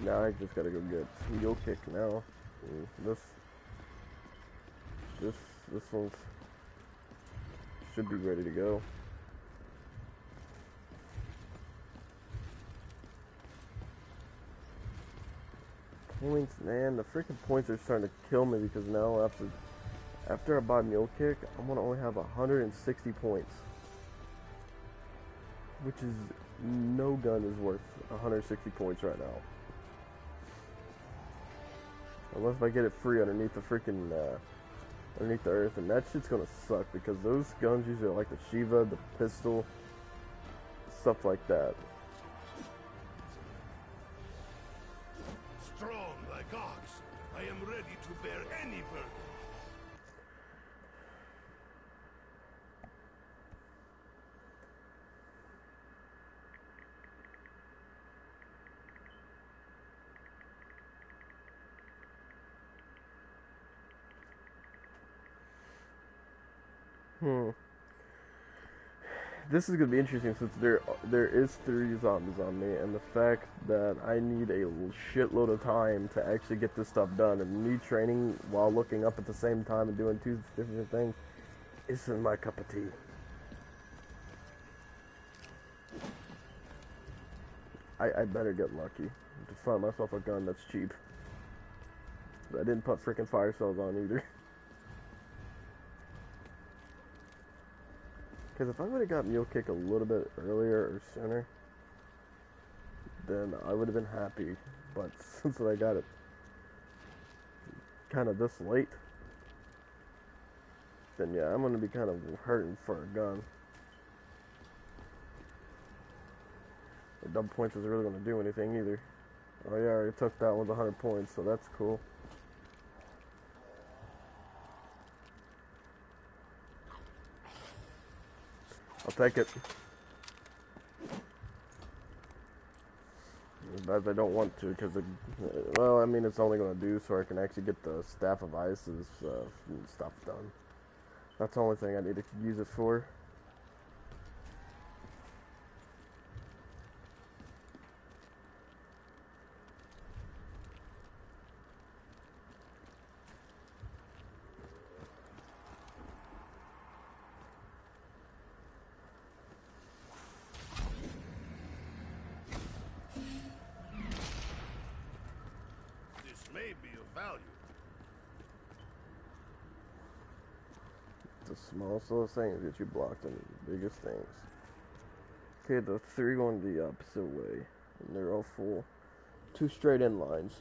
Now I just gotta go get Mule Kick now. This one should be ready to go. Points, man, the freaking points are starting to kill me because now after I buy Mule Kick, I'm gonna only have 160 points, which is no gun is worth 160 points right now. Unless if I get it free underneath the freaking, underneath the earth, and that shit's gonna suck because those guns usually are like the Shiva, the pistol, stuff like that. Hmm. This is gonna be interesting since there is 3 zombies on me, and the fact that I need a shitload of time to actually get this stuff done, and me training while looking up at the same time and doing 2 different things isn't my cup of tea. I better get lucky to find myself a gun that's cheap. I didn't put freaking fire cells on either. Because if I would have got Mule Kick a little bit earlier or sooner, then I would have been happy. But since I got it kind of this late, then yeah, I'm going to be kind of hurting for a gun. The double points isn't really going to do anything either. Oh yeah, I already took that one with 100 points, so that's cool. I'll take it. As bad as I don't want to, because well, I mean, it's only going to do so I can actually get the Staff of Ice's stuff done. That's the only thing I need to use it for. May be of value. The smallest little things get you blocked in the biggest things. Okay, the 3 going the opposite way, and they're all full. 2 straight in lines.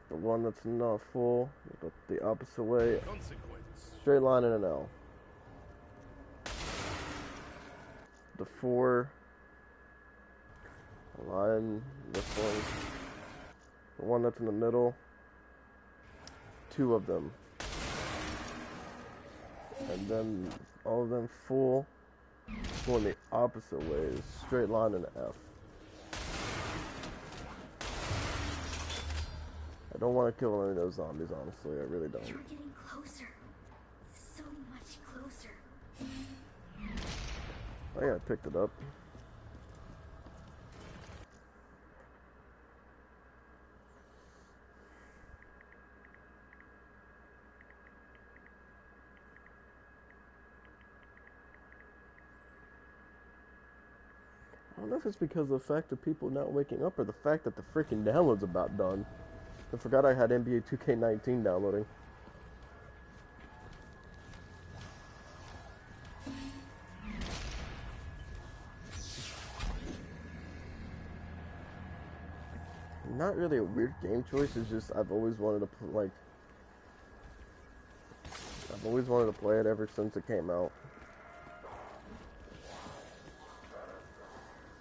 The one that's not full, but the opposite way, straight line and an L. The 4, line this one. The one that's in the middle, 2 of them. And then all of them full, going the opposite ways, straight line and F. I don't want to kill any of those zombies, honestly, I really don't. You're getting closer. So much closer. Oh yeah, I picked it up. I don't know if it's because of the fact of people not waking up or the fact that the freaking download's about done. I forgot I had NBA 2K19 downloading. Not really a weird game choice, it's just I've always wanted to I've always wanted to play it ever since it came out.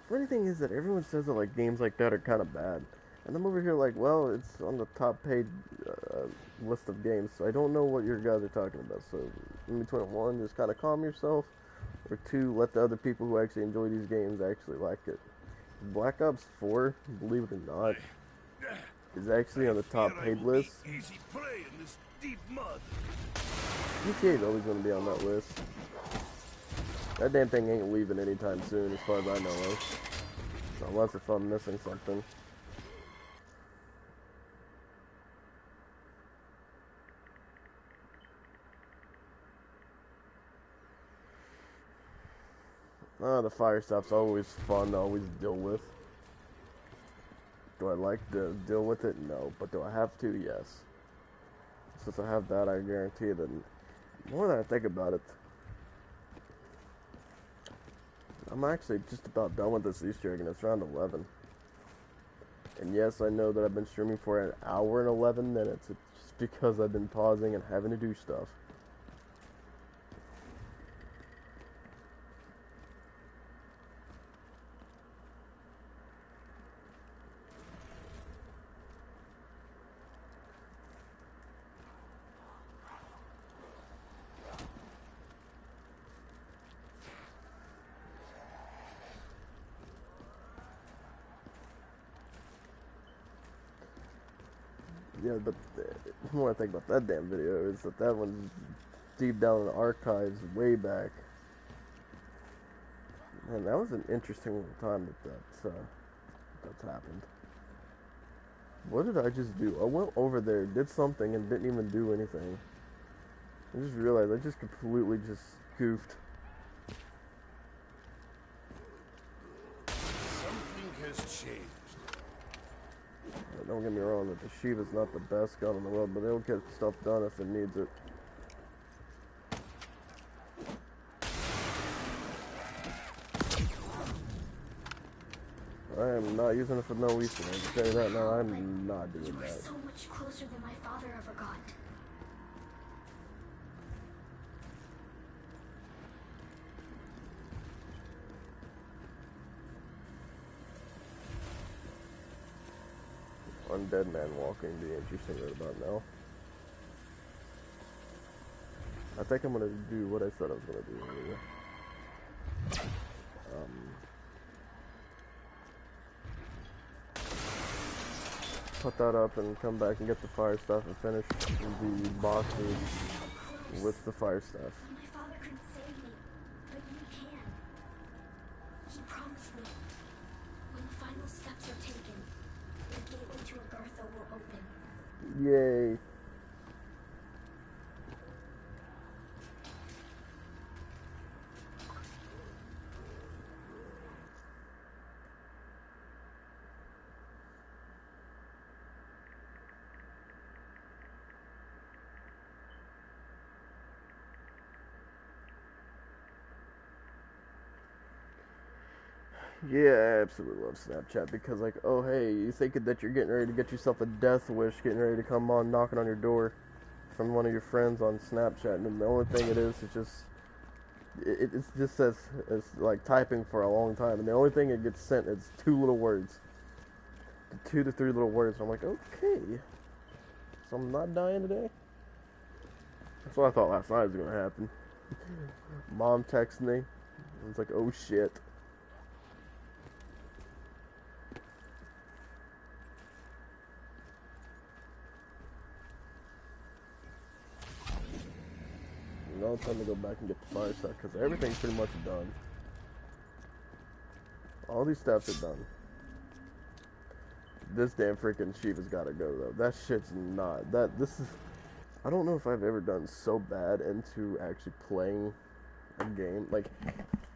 Funny thing is that everyone says that like games like that are kind of bad, and I'm over here like, well, it's on the top paid list of games, so I don't know what your guys are talking about. So in between 1, just kind of calm yourself, or 2, let the other people who actually enjoy these games actually like it. Black Ops 4, believe it or not, is actually on the top paid list. Easy prey in this deep mud. GTA is always going to be on that list. That damn thing ain't leaving anytime soon, as far as I know of. Unless if I'm missing something. The fire stuff's always fun to always deal with. Do I like to deal with it? No. But do I have to? Yes. Since I have that, I guarantee that the more that I think about it, I'm actually just about done with this Easter egg, and it's around 11. And yes, I know that I've been streaming for an hour and 11 minutes. It's just because I've been pausing and having to do stuff. Yeah, but the more I think about that damn video is that one's deep down in the archives way back. And that was an interesting little time that's happened. What did I just do? I went over there, did something, and didn't even do anything. I just realized I just completely just goofed. Something has changed. Don't get me wrong, that the Shiva's not the best gun in the world, but it'll get stuff done if it needs it. I am not using it for no reason. I can tell you that now. I'm not doing You are that. so much closer than my father ever got. Undead man walking be interesting right about now. I think I'm gonna do what I said I was gonna do earlier. Put that up and come back and get the fire stuff and finish the bosses with the fire stuff. My father couldn't save me, but you can. He promised me. When the final steps are taken, the gateway to Agartha will open. Yay. Yeah, I absolutely love Snapchat because, like, oh, hey, you thinking that you're getting ready to get yourself a death wish, getting ready to come on knocking on your door from one of your friends on Snapchat, and the only thing it is just, it just says, it's like typing for a long time, and the only thing it gets sent is 2 little words. 2 to 3 little words. I'm like, okay, so I'm not dying today? That's what I thought last night was going to happen. Mom texted me. I was like, oh, shit. Now it's time to go back and get the fire stuff because everything's pretty much done. All these steps are done. This damn freaking Shiva's gotta go though. That shit's not. This is. I don't know if I've ever done so bad into actually playing a game. Like,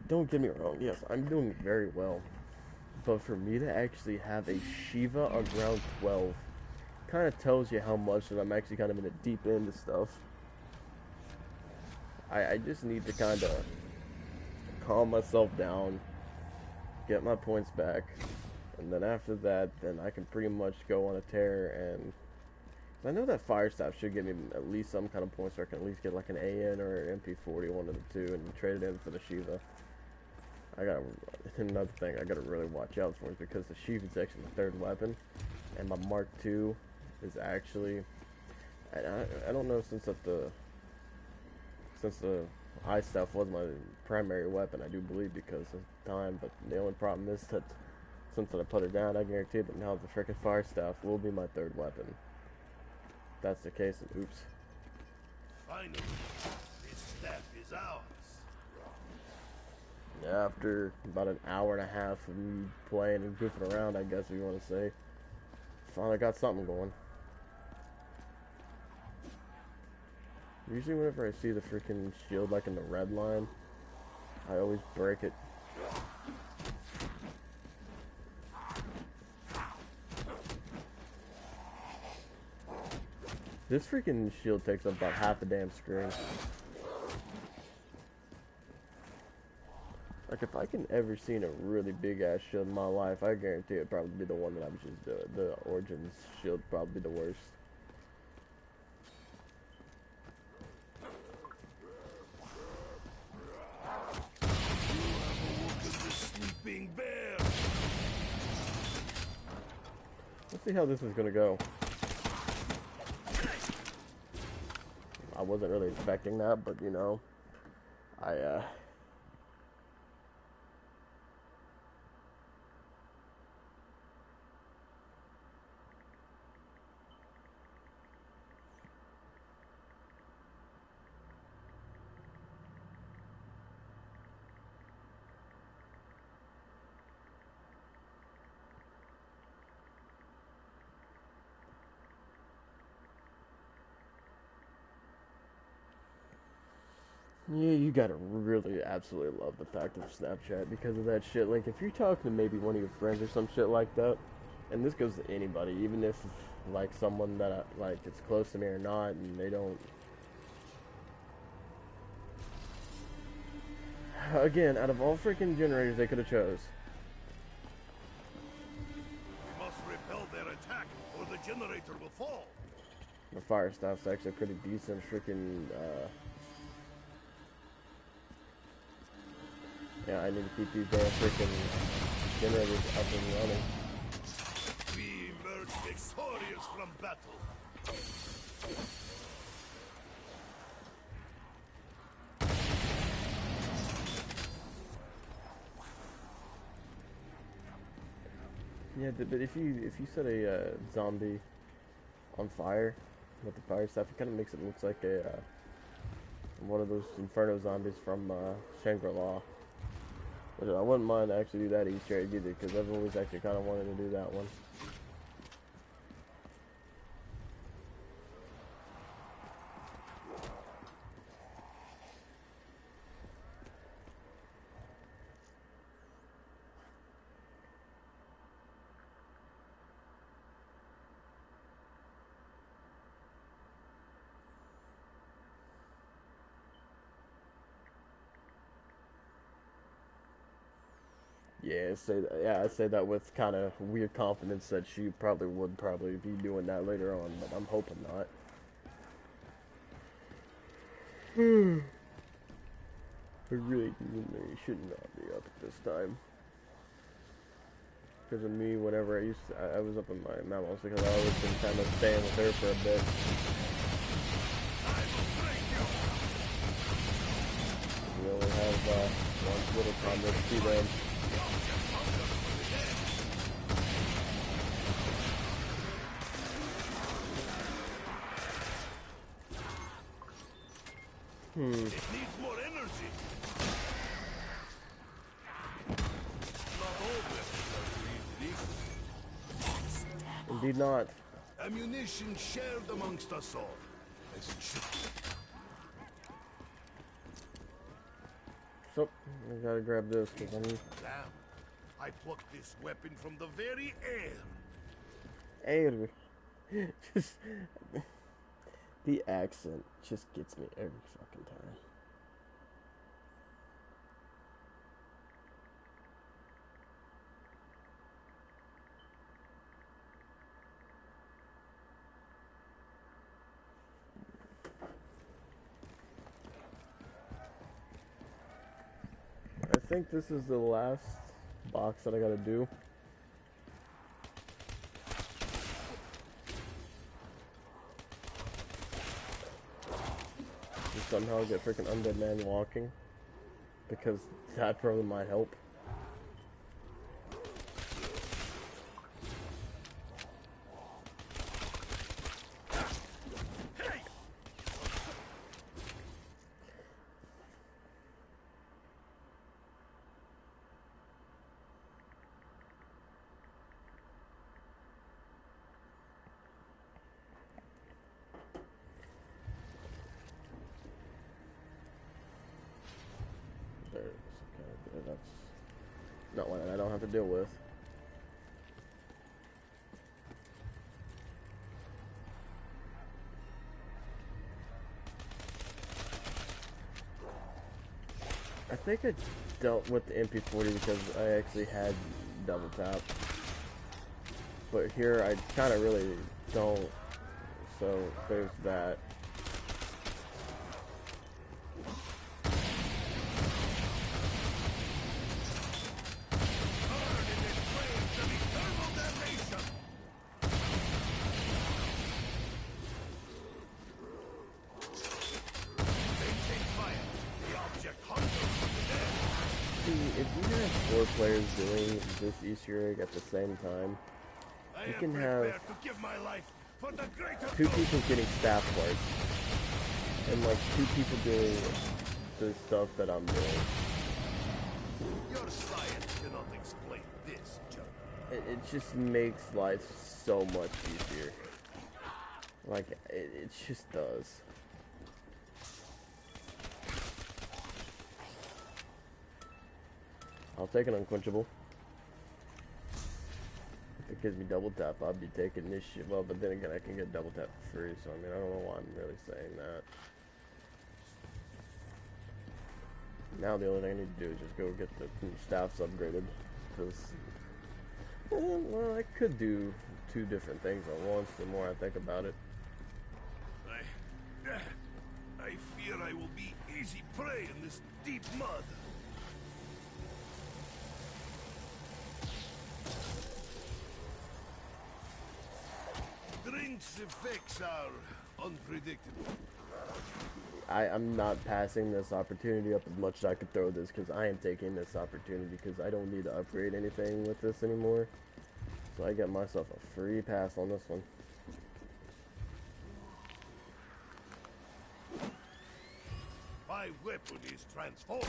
don't get me wrong. Yes, I'm doing very well. But for me to actually have a Shiva on round 12 kind of tells you how much that I'm actually kind of in the deep end of stuff. I just need to kind of calm myself down, get my points back, and then after that, then I can pretty much go on a tear. And I know that fire staff should give me at least some kind of points, so I can at least get like an AN or an MP40, one of the two, and trade it in for the Shiva. Another thing I gotta really watch out for is because the Shiva is actually the 3rd weapon, and my Mark II is actually, I don't know since the eye stuff was my primary weapon, I do believe, because of time, but the only problem is that since I put it down, I guarantee that now the frickin' fire staff will be my 3rd weapon. If that's the case, then oops. Finally, this staff is ours. After about an hour and a half of me playing and goofing around, I guess you want to say, finally got something going. Usually whenever I see the freaking shield like in the red line, I always break it. This freaking shield takes up about half the damn screen. Like, if I can ever seen a really big ass shield in my life, I guarantee it'd probably be the one that I was just doing. The Origins shield probably the worst. Sleeping bear. Let's see how this is gonna go. I wasn't really expecting that, but you know, Yeah, you gotta really absolutely love the fact of Snapchat because of that shit. Like, if you're talking to maybe one of your friends or some shit like that, and this goes to anybody, even if, like, someone that, like, it's close to me or not, and they don't... Again, out of all freaking generators they could have chose, We must repel their attack, or the generator will fall. the fire staff's actually pretty decent. Freaking, yeah, I need to keep these damn freaking generators up and running. We emerge victorious from battle. Yeah, but if you set a zombie on fire with the fire stuff, it kind of makes it look like a one of those Inferno zombies from Shangri-La. Which I wouldn't mind to actually do that Easter egg either, because I've always actually kind of wanted to do that one. Yeah, I say that with kind of weird confidence that she would be doing that later on, but I'm hoping not. I really should not be up at this time. Because of me, whenever I was up in my mom's because I always been kind of staying with her for a bit. We only have one little comment to them. It needs more energy. Not all weapons are created equal. Indeed not. Ammunition shared amongst us all, as it should be. So, I gotta grab this because I'm... Damn, I plucked this weapon from the very air. Air. Just... The accent just gets me every fucking time. I think this is the last box that I gotta do. And somehow get freaking Undead Man walking. Because that probably might help. That's not one that I don't have to deal with. I think I dealt with the MP40 because I actually had double tap. But here I kind of really don't. So there's that. If you have 4 players doing this Easter egg at the same time, you can have 2 people getting staff parts, and like 2 people doing the stuff that I'm doing. Your science cannot explain this, John. It just makes life so much easier. Like, it just does. I'll take an unquenchable. If it gives me double tap, I'll be taking this shit. Well, but then again, I can get double tap for free, so I mean, I don't know why I'm really saying that. Now the only thing I need to do is just go get the staffs upgraded, because, well, I could do 2 different things at once, the more I think about it. I fear I will be easy prey in this deep mud. Drink's effects are unpredictable. I'm not passing this opportunity up as much as I could throw this, because I am taking this opportunity because I don't need to upgrade anything with this anymore. So I get myself a free pass on this one. My weapon is transformed.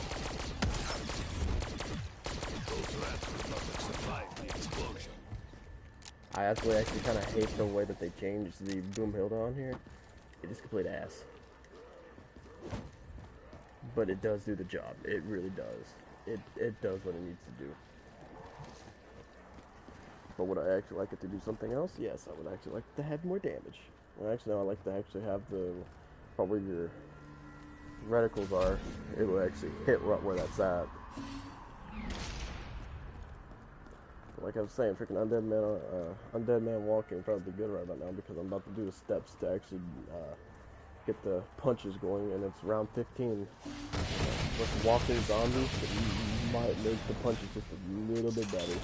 Those rats will not survive the explosion. I actually kind of hate the way that they changed the boom hilda on here. It is complete ass. But it does do the job. It really does. It does what it needs to do. But would I actually like it to do something else? Yes, I would actually like to have more damage. And actually, no, I like to actually have the part where your reticles are. It will actually hit right where that's at. Like I was saying, freaking Undead Man Walking would probably be good right about now, because I'm about to do the steps to actually get the punches going, and it's round 15. With walking zombies, it might make the punches just a little bit better.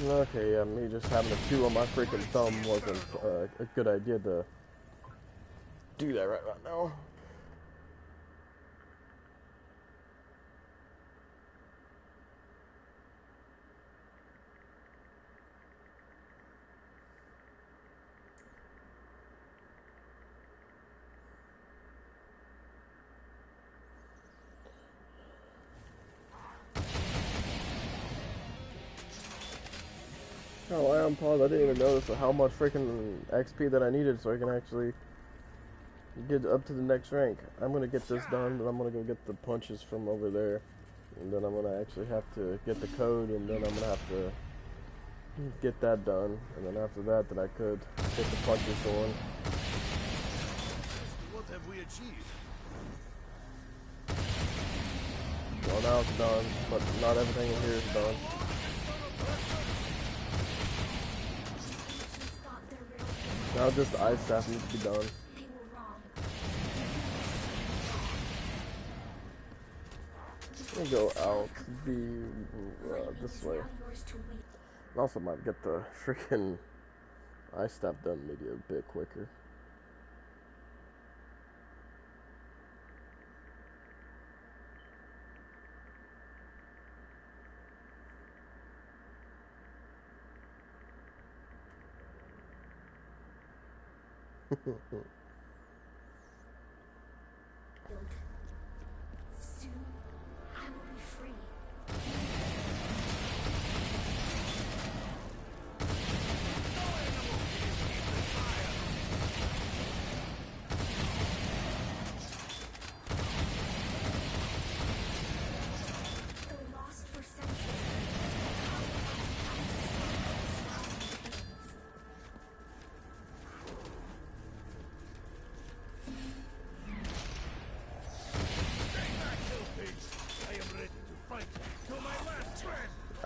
Okay, yeah, me just having a 2 on my freaking thumb wasn't a good idea to do that right now. Oh, I am paused. I didn't even notice how much freaking XP that I needed so I can actually get up to the next rank. I'm gonna get this done, but I'm gonna go get the punches from over there, and then I'm gonna actually have to get the code, and then I'm gonna have to get that done, and then after that, I could get the punches going. What have we achieved? Well, now it's done, but not everything in here is done. Now just the ice staff needs to be done. Let me go out this way. I also might get the freaking ice staff done maybe a bit quicker. Soon, I will be free. Though lost for centuries,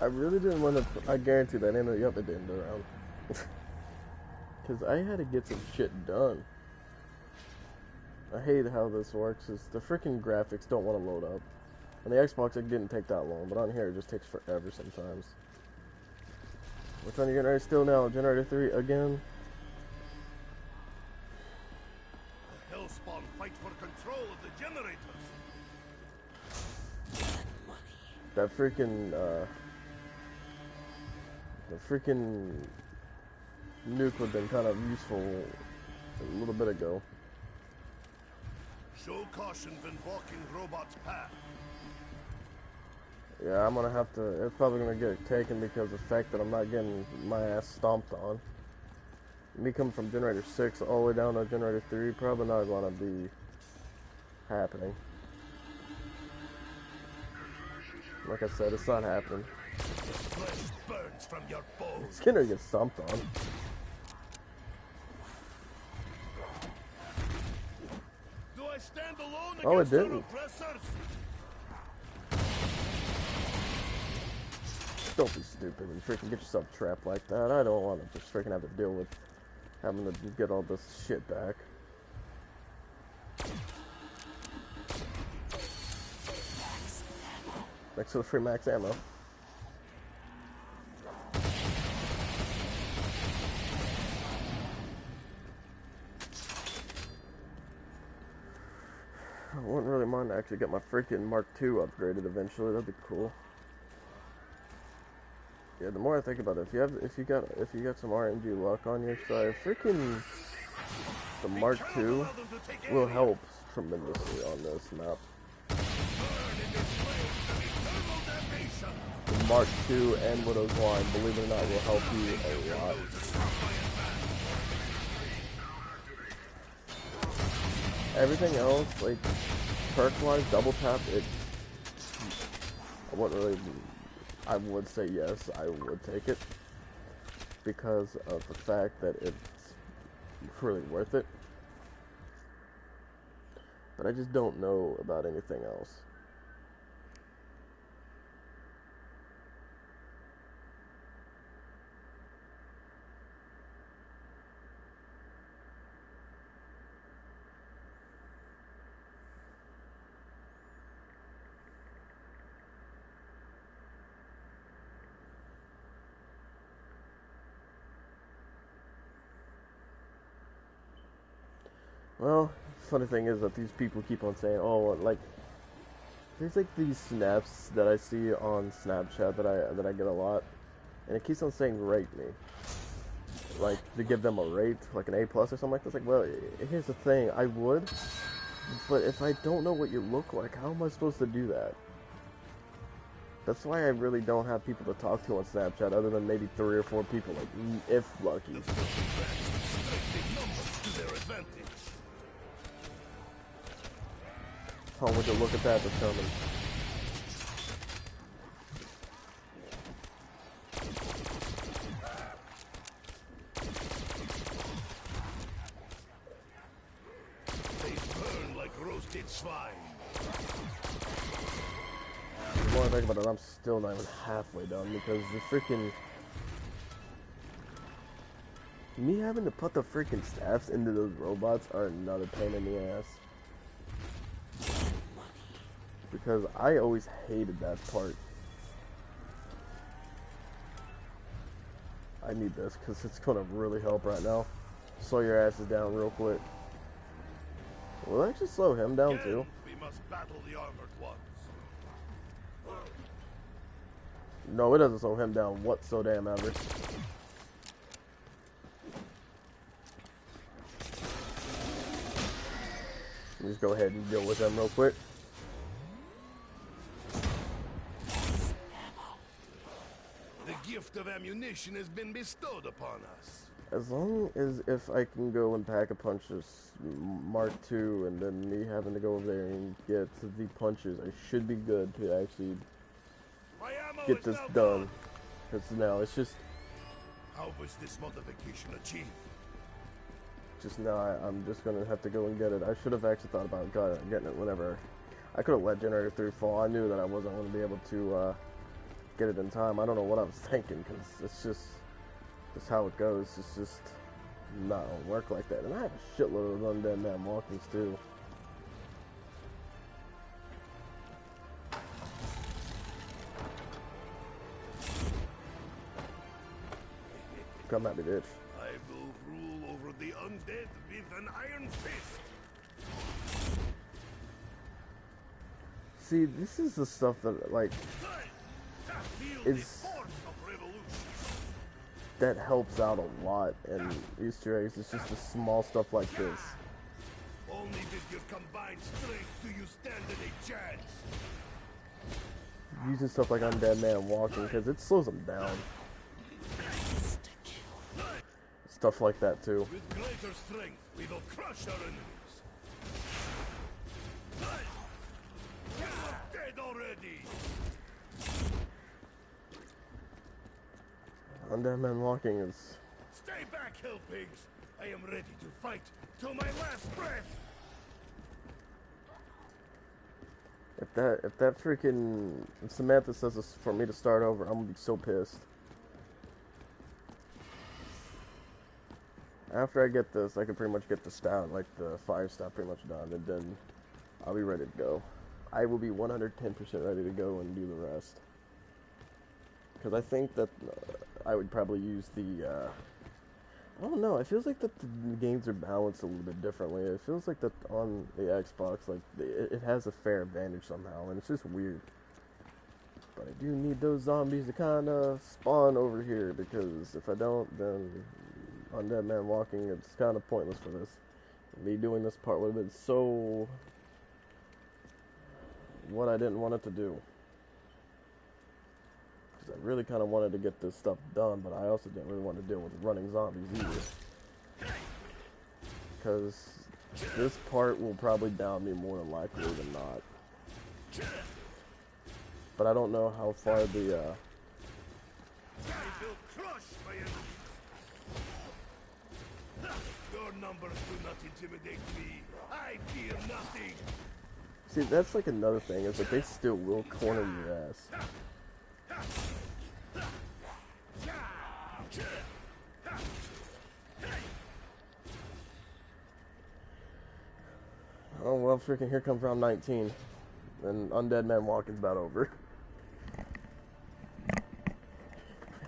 I really didn't want to. I guarantee that ended up at the end of the round. Because I had to get some shit done. I hate how this works. Is the freaking graphics don't want to load up. On the Xbox, it didn't take that long, but on here, it just takes forever sometimes. Which one are you generator still now? Generator 3 again? The Hellspawn fight for control of the generators. That freaking, the freaking nuke would have been kind of useful a little bit ago. Show caution when walking robot's path. Yeah, I'm gonna have to, it's probably gonna get taken because of the fact that I'm not getting my ass stomped on. Me coming from generator 6 all the way down to generator 3, probably not gonna be happening. Like I said, it's not happening. The flesh burns from your bones. Skinner gets stomped on. Do I stand alone Oh, it against our didn't. oppressors? Don't be stupid and freaking get yourself trapped like that. I don't want to just freaking have to deal with having to get all this shit back. Next to the free max ammo. I wouldn't really mind to actually get my freaking Mark II upgraded eventually. That'd be cool. Yeah, the more I think about it, if you got some RNG luck on your side, freaking the Mark II will help tremendously on this map. The Mark II and Widow's Line, believe it or not, will help you a lot. Everything else, like perk-wise, double tap, I wouldn't really. I would say yes, I would take it because of the fact that it's really worth it. But I just don't know about anything else. Well, funny thing is that these people keep on saying, oh, like, there's like these snaps that I see on Snapchat that I get a lot, and it keeps on saying rate me, like to give them a rate, like an A+ or something like this. Like, well, here's the thing, I would, but if I don't know what you look like, how am I supposed to do that? That's why I really don't have people to talk to on Snapchat, other than maybe 3 or 4 people, like, if lucky. How would you look at that determine? They burn like roasted swine. The more I think about it, I'm still not even halfway done because the freaking... Me having to put the freaking staffs into those robots are another pain in the ass. Because I always hated that part. I need this because it's going to really help right now. Slow your asses down real quick. Will it actually slow him down too? We must battle the armored ones. No, it doesn't slow him down whatsoever. Just go ahead and deal with them real quick. The gift of ammunition has been bestowed upon us. As long as if I can go and pack a punch this Mark II and then me having to go over there and get the punches, I should be good to actually get this done. Because now it's just... How was this modification achieved? Just now, I'm just going to have to go and get it. I should have actually thought about getting it whenever... I could have let Generator 3 fall. I knew that I wasn't going to be able to get it in time. I don't know what I was thinking, because it's just how it goes. It's just not going to work like that. And I have a shitload of undead man walkings, too. Come at me, bitch. I will rule over the undead with an iron fist. See, this is the stuff that, like, is that helps out a lot, and Easter eggs is just the small stuff like this. Only with your combined strength do you stand a chance. Using stuff like Undead Man walking because it slows them down. Stuff like that too. With greater strength, we will crush our enemies. Dead already. Undead Man walking is. Stay back, hill pigs. I am ready to fight till my last breath. If Samantha says it's for me to start over, I'm gonna be so pissed. After I get this, I can pretty much get the stout, like the fire stout, pretty much done, and then I'll be ready to go. I will be 110% ready to go and do the rest. Because I think that I would probably use the, I don't know, it feels like that the games are balanced a little bit differently. It feels like that on the Xbox, like, it has a fair advantage somehow, and it's just weird. But I do need those zombies to kind of spawn over here, because if I don't, then Undead Man walking, it's kind of pointless for this. Me doing this part would have been so what I didn't want it to do. Because I really kind of wanted to get this stuff done, but I also didn't really want to deal with running zombies either. Because this part will probably down me more than likely than not. But I don't know how far the I will crush my enemies. Your numbers do not intimidate me. I fear nothing. See, that's like another thing, is that they still will corner your ass. Oh well, freaking here comes round 19. And Undead Man Walking's about over.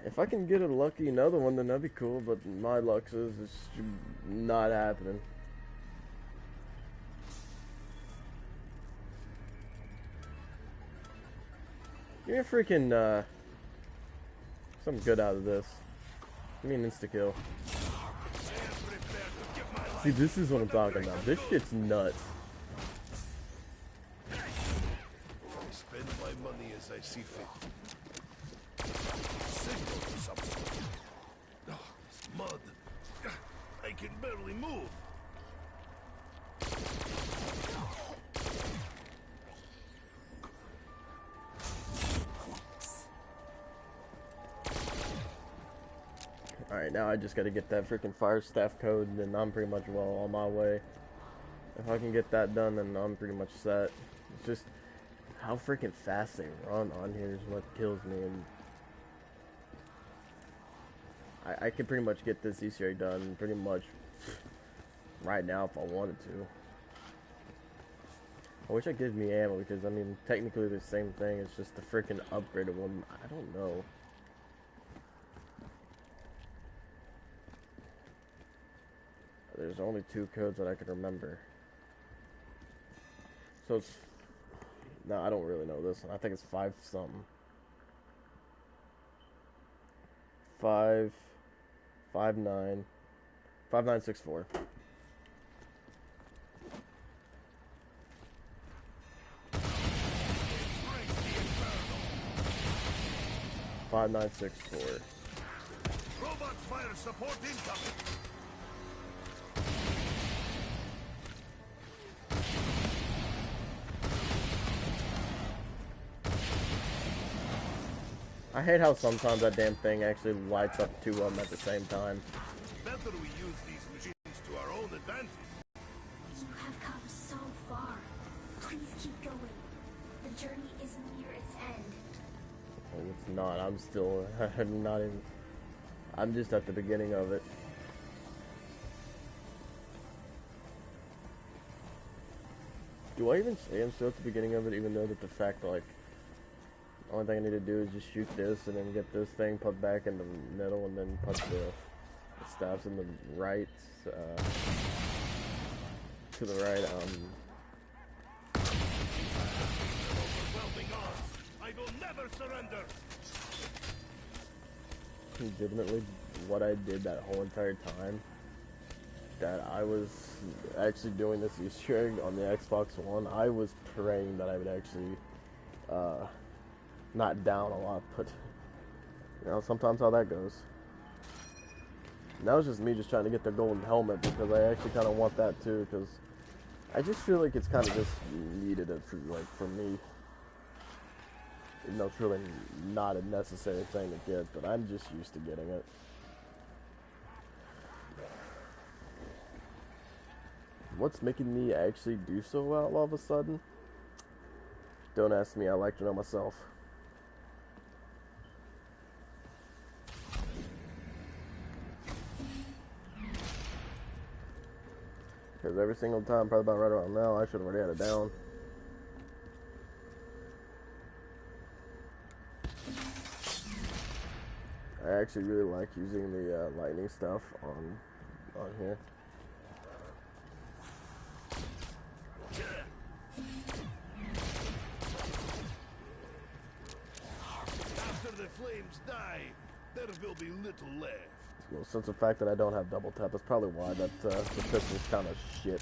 If I can get a lucky another one, then that'd be cool, but my luck says it's not happening. Give me a freaking, something good out of this. Give me an insta-kill. See, this is what I'm talking about. This shit's nuts. I spend my money as I see fit. Signal or something. Oh, this mud. I can barely move. Alright, now I just gotta get that freaking fire staff code, and then I'm pretty much well on my way. If I can get that done, then I'm pretty much set. It's just how freaking fast they run on here is what kills me, and I could pretty much get this Easter egg done pretty much right now if I wanted to. I wish I could give me ammo, because I mean technically the same thing, it's just the freaking upgraded one. I don't know. There's only 2 codes that I can remember. So it's... No, I don't really know this one. I think it's 5 something. 5... 59... 5964. Robot fire support incoming. I hate how sometimes that damn thing actually lights up 2 of them at the same time. Better we use these machines to our own advantage. You have come so far. Please keep going. The journey is near its end. Well, it's not. I'm still not even... I'm just at the beginning of it. Do I even say I'm still at the beginning of it, even though that the fact that, like, the only thing I need to do is just shoot this and then get this thing put back in the middle and then put the staffs in the right, to the right, Overwhelming odds. I will never surrender. legitimately what I did that whole entire time, that I was actually doing this Easter egg on the Xbox One, I was praying that I would actually not down a lot, but you know, sometimes how that goes. And that was just me just trying to get the golden helmet because I actually kind of want that too, because I just feel like it's kind of just needed for me. You know, it's really not a necessary thing to get, but I'm just used to getting it. What's making me actually do so well all of a sudden? Don't ask me, I like to know myself. Because every single time, probably about right around now, I should have already had it down. I actually really like using the lightning stuff on here. After the flames die, there will be little left. Well, since the fact that I don't have double tap, that's probably why that the pistol's kind of shit.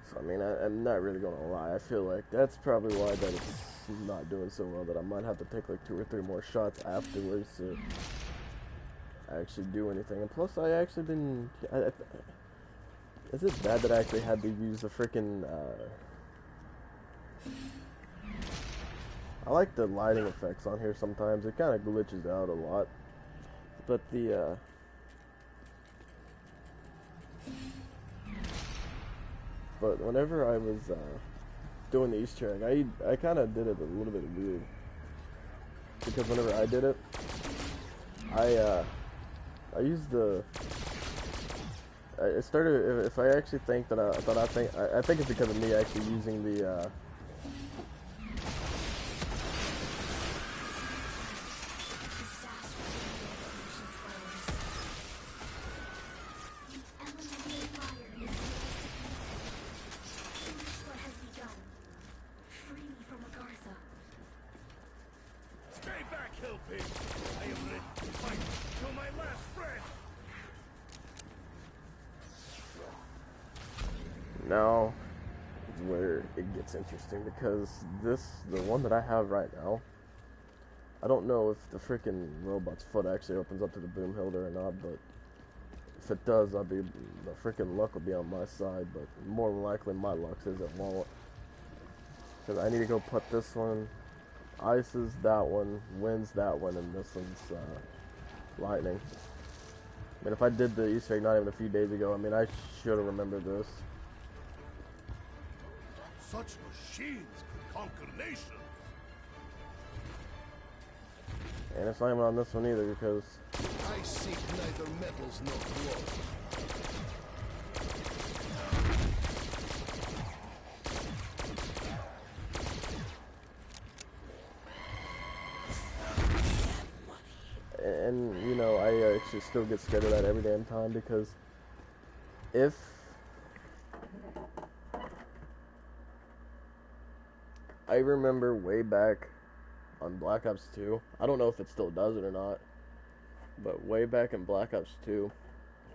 So I mean, I'm not really gonna lie. I feel like that's probably why that it's not doing so well. That I might have to take like 2 or 3 more shots afterwards to actually do anything. And plus, I actually been. Is it bad that I actually had to use the freaking? I like the lighting effects on here sometimes. It kind of glitches out a lot. But the but whenever I was doing the Easter egg, I kind of did it a little bit weird, because whenever I did it, I used the. It started. If I actually think that I think it's because of me actually using the. Now is where it gets interesting, because the one that I have right now, I don't know if the freaking robot's foot actually opens up to the boom holder or not, but if it does, the freaking luck will be on my side, but more than likely my luck says it won't. Because I need to go put this one, ices that one, wins that one, and this one's lightning. I mean, if I did the Easter egg not even a few days ago, I mean, I should have remembered this. Such machines could conquer nations. And it's not even on this one either, because I seek neither metals nor glory. and you know, I actually still get scared of that every damn time, because if I remember way back on Black Ops 2, I don't know if it still does it or not, but way back in Black Ops 2,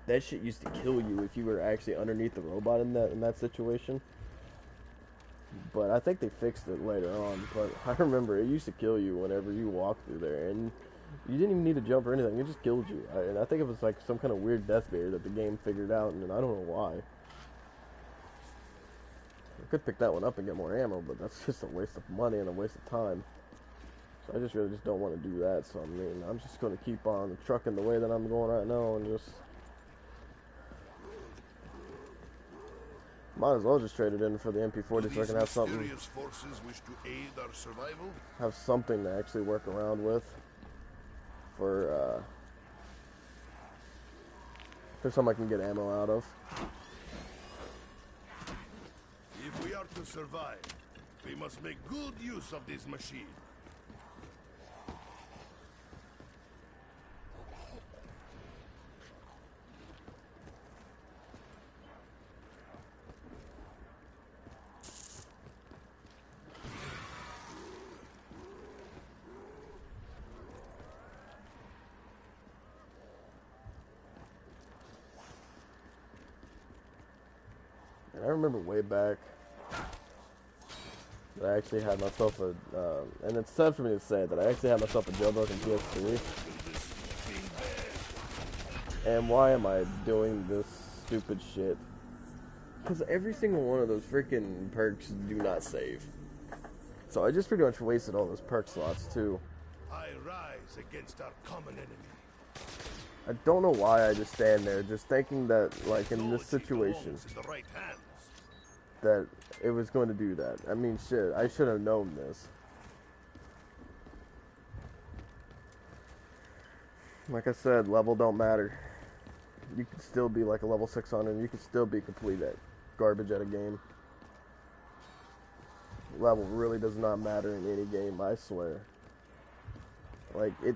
that shit used to kill you if you were actually underneath the robot in that situation. But I think they fixed it later on, but I remember it used to kill you whenever you walked through there, and you didn't even need to jump or anything, it just killed you. And I think it was like some kind of weird death barrier that the game figured out, and I don't know why. I could pick that one up and get more ammo, but that's just a waste of money and a waste of time. So I just really don't want to do that. So I mean, I'm just going to keep on trucking the way that I'm going right now, and just might as well just trade it in for the MP40 so I can have something. Forces wish to aid our survival? Have something to actually work around with for something I can get ammo out of. If we are to survive, we must make good use of this machine. I remember way back that I actually had myself a, and it's sad for me to say that I actually had myself a jailbroken PS3. And why am I doing this stupid shit? Because every single one of those freaking perks do not save. So I just pretty much wasted all those perk slots too. I rise against our common enemy. I don't know why I just stand there just thinking that, like, in this Technology situation, belongs in the right hands. that it was going to do that. I mean, shit, I should have known this. Like I said, level don't matter. You could still be like a level 600, and you could still be complete at garbage at a game. Level really does not matter in any game, I swear. Like, it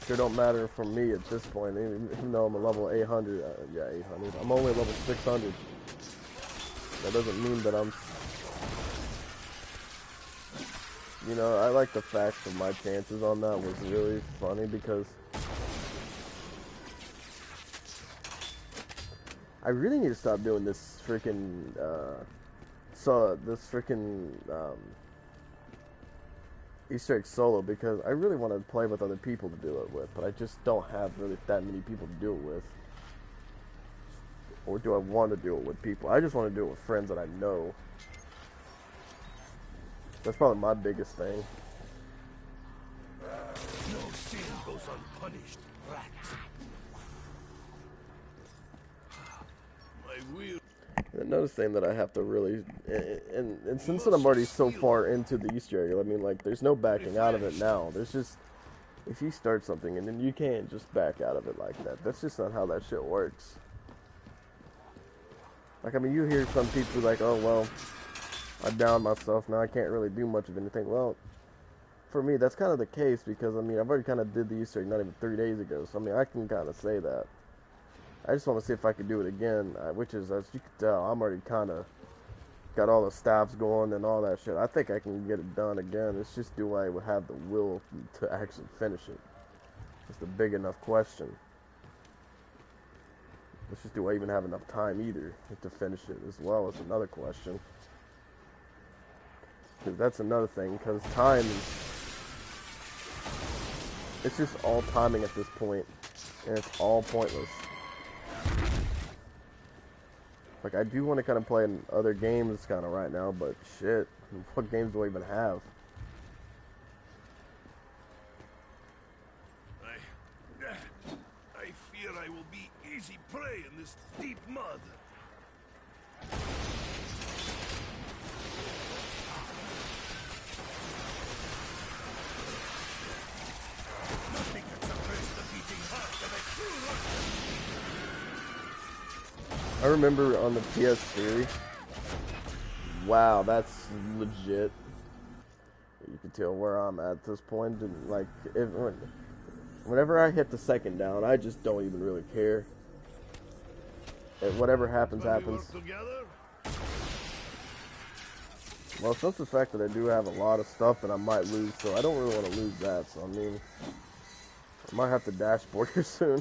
sure don't matter for me at this point, even though I'm a level 800. Yeah, 800. I'm only level 600. That doesn't mean that I'm... You know, I like the fact that my chances on that was really funny because I really need to stop doing this freaking, Easter egg solo because I really want to play with other people to do it with, but I just don't have really that many people to do it with. Or do I want to do it with people? I just want to do it with friends that I know. That's probably my biggest thing. No sin goes unpunished, rat. My will. Another thing that I have to really, and since I'm already so far into the Easter egg, I mean, like, there's no backing out of it now. There's just, if you start something and then you can't just back out of it like that. That's just not how that shit works. Like, I mean, you hear some people like, oh, well, I downed myself, now I can't really do much of anything. Well, for me, that's kind of the case because, I mean, I've already kind of did the Easter egg not even 3 days ago. So, I mean, I can kind of say that. I just want to see if I could do it again, which is, as you can tell, I'm already kind of got all the staffs going and all that shit. I think I can get it done again. It's just, do I have the will to actually finish it? It's a big enough question. It's just, do I even have enough time either to finish it as well is another question. Because that's another thing, because time is, it's just all timing at this point, and it's all pointless. Like, I do want to kind of play in other games kind of right now, but shit, what games do I even have? I fear I will be easy prey in this deep mud. Nothing can suppress the beating heart of a true lover. I remember on the PS3, wow, that's legit. You can tell where I'm at this point, and like, whenever I hit the second down, I just don't even really care. Whatever happens, happens. Well, since the fact that I do have a lot of stuff that I might lose, so I don't really want to lose that, so I mean, I might have to dashboard here soon.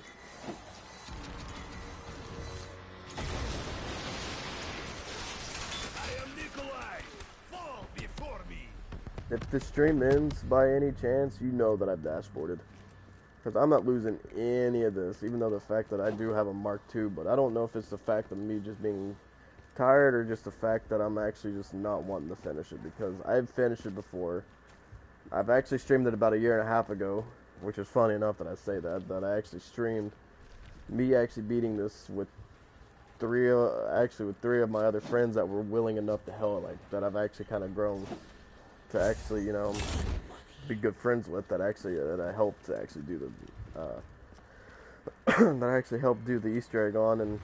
If the stream ends by any chance, you know that I've dashboarded. Because I'm not losing any of this, even though the fact that I do have a Mark II, but I don't know if it's the fact of me just being tired or just the fact that I'm actually just not wanting to finish it, because I've finished it before. I've actually streamed it about 1.5 years ago, which is funny enough that I say that I actually streamed me actually beating this with three of my other friends that were willing enough to help, like, that I've actually kind of grown to actually, you know, be good friends with, that actually that I helped to actually do the that I actually helped do the Easter egg on, and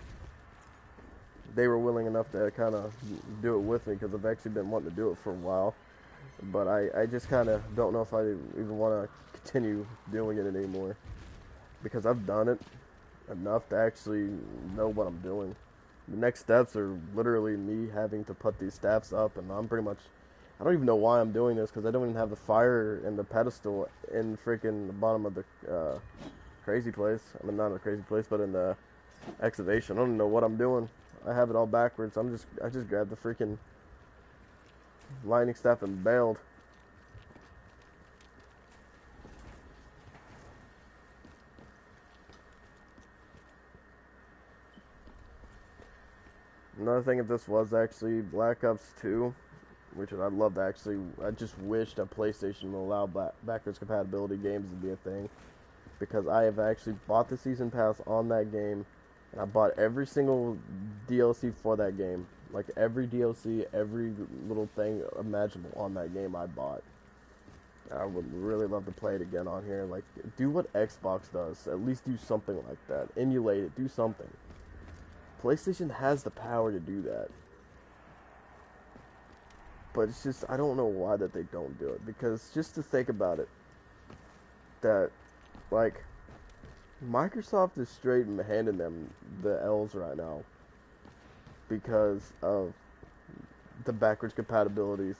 they were willing enough to kind of do it with me because I've actually been wanting to do it for a while, but I just kind of don't know if I even want to continue doing it anymore because I've done it enough to actually know what I'm doing. The next steps are literally me having to put these staffs up, and I'm pretty much, I don't even know why I'm doing this because I don't even have the fire and the pedestal in freaking the bottom of the crazy place. I mean, not in the crazy place, but in the excavation. I don't even know what I'm doing. I have it all backwards. I just grabbed the freaking lightning staff and bailed. Another thing, if this was actually Black Ops 2, which I'd love to actually, I just wished a PlayStation would allow backwards compatibility games to be a thing. Because I have actually bought the season pass on that game, and I bought every single DLC for that game. Like every DLC, every little thing imaginable on that game I bought. I would really love to play it again on here. Like, do what Xbox does. At least do something like that. Emulate it. Do something. PlayStation has the power to do that. But it's just, I don't know why that they don't do it. Because just to think about it, that, like, Microsoft is straight and handing them the L's right now. Because of the backwards compatibility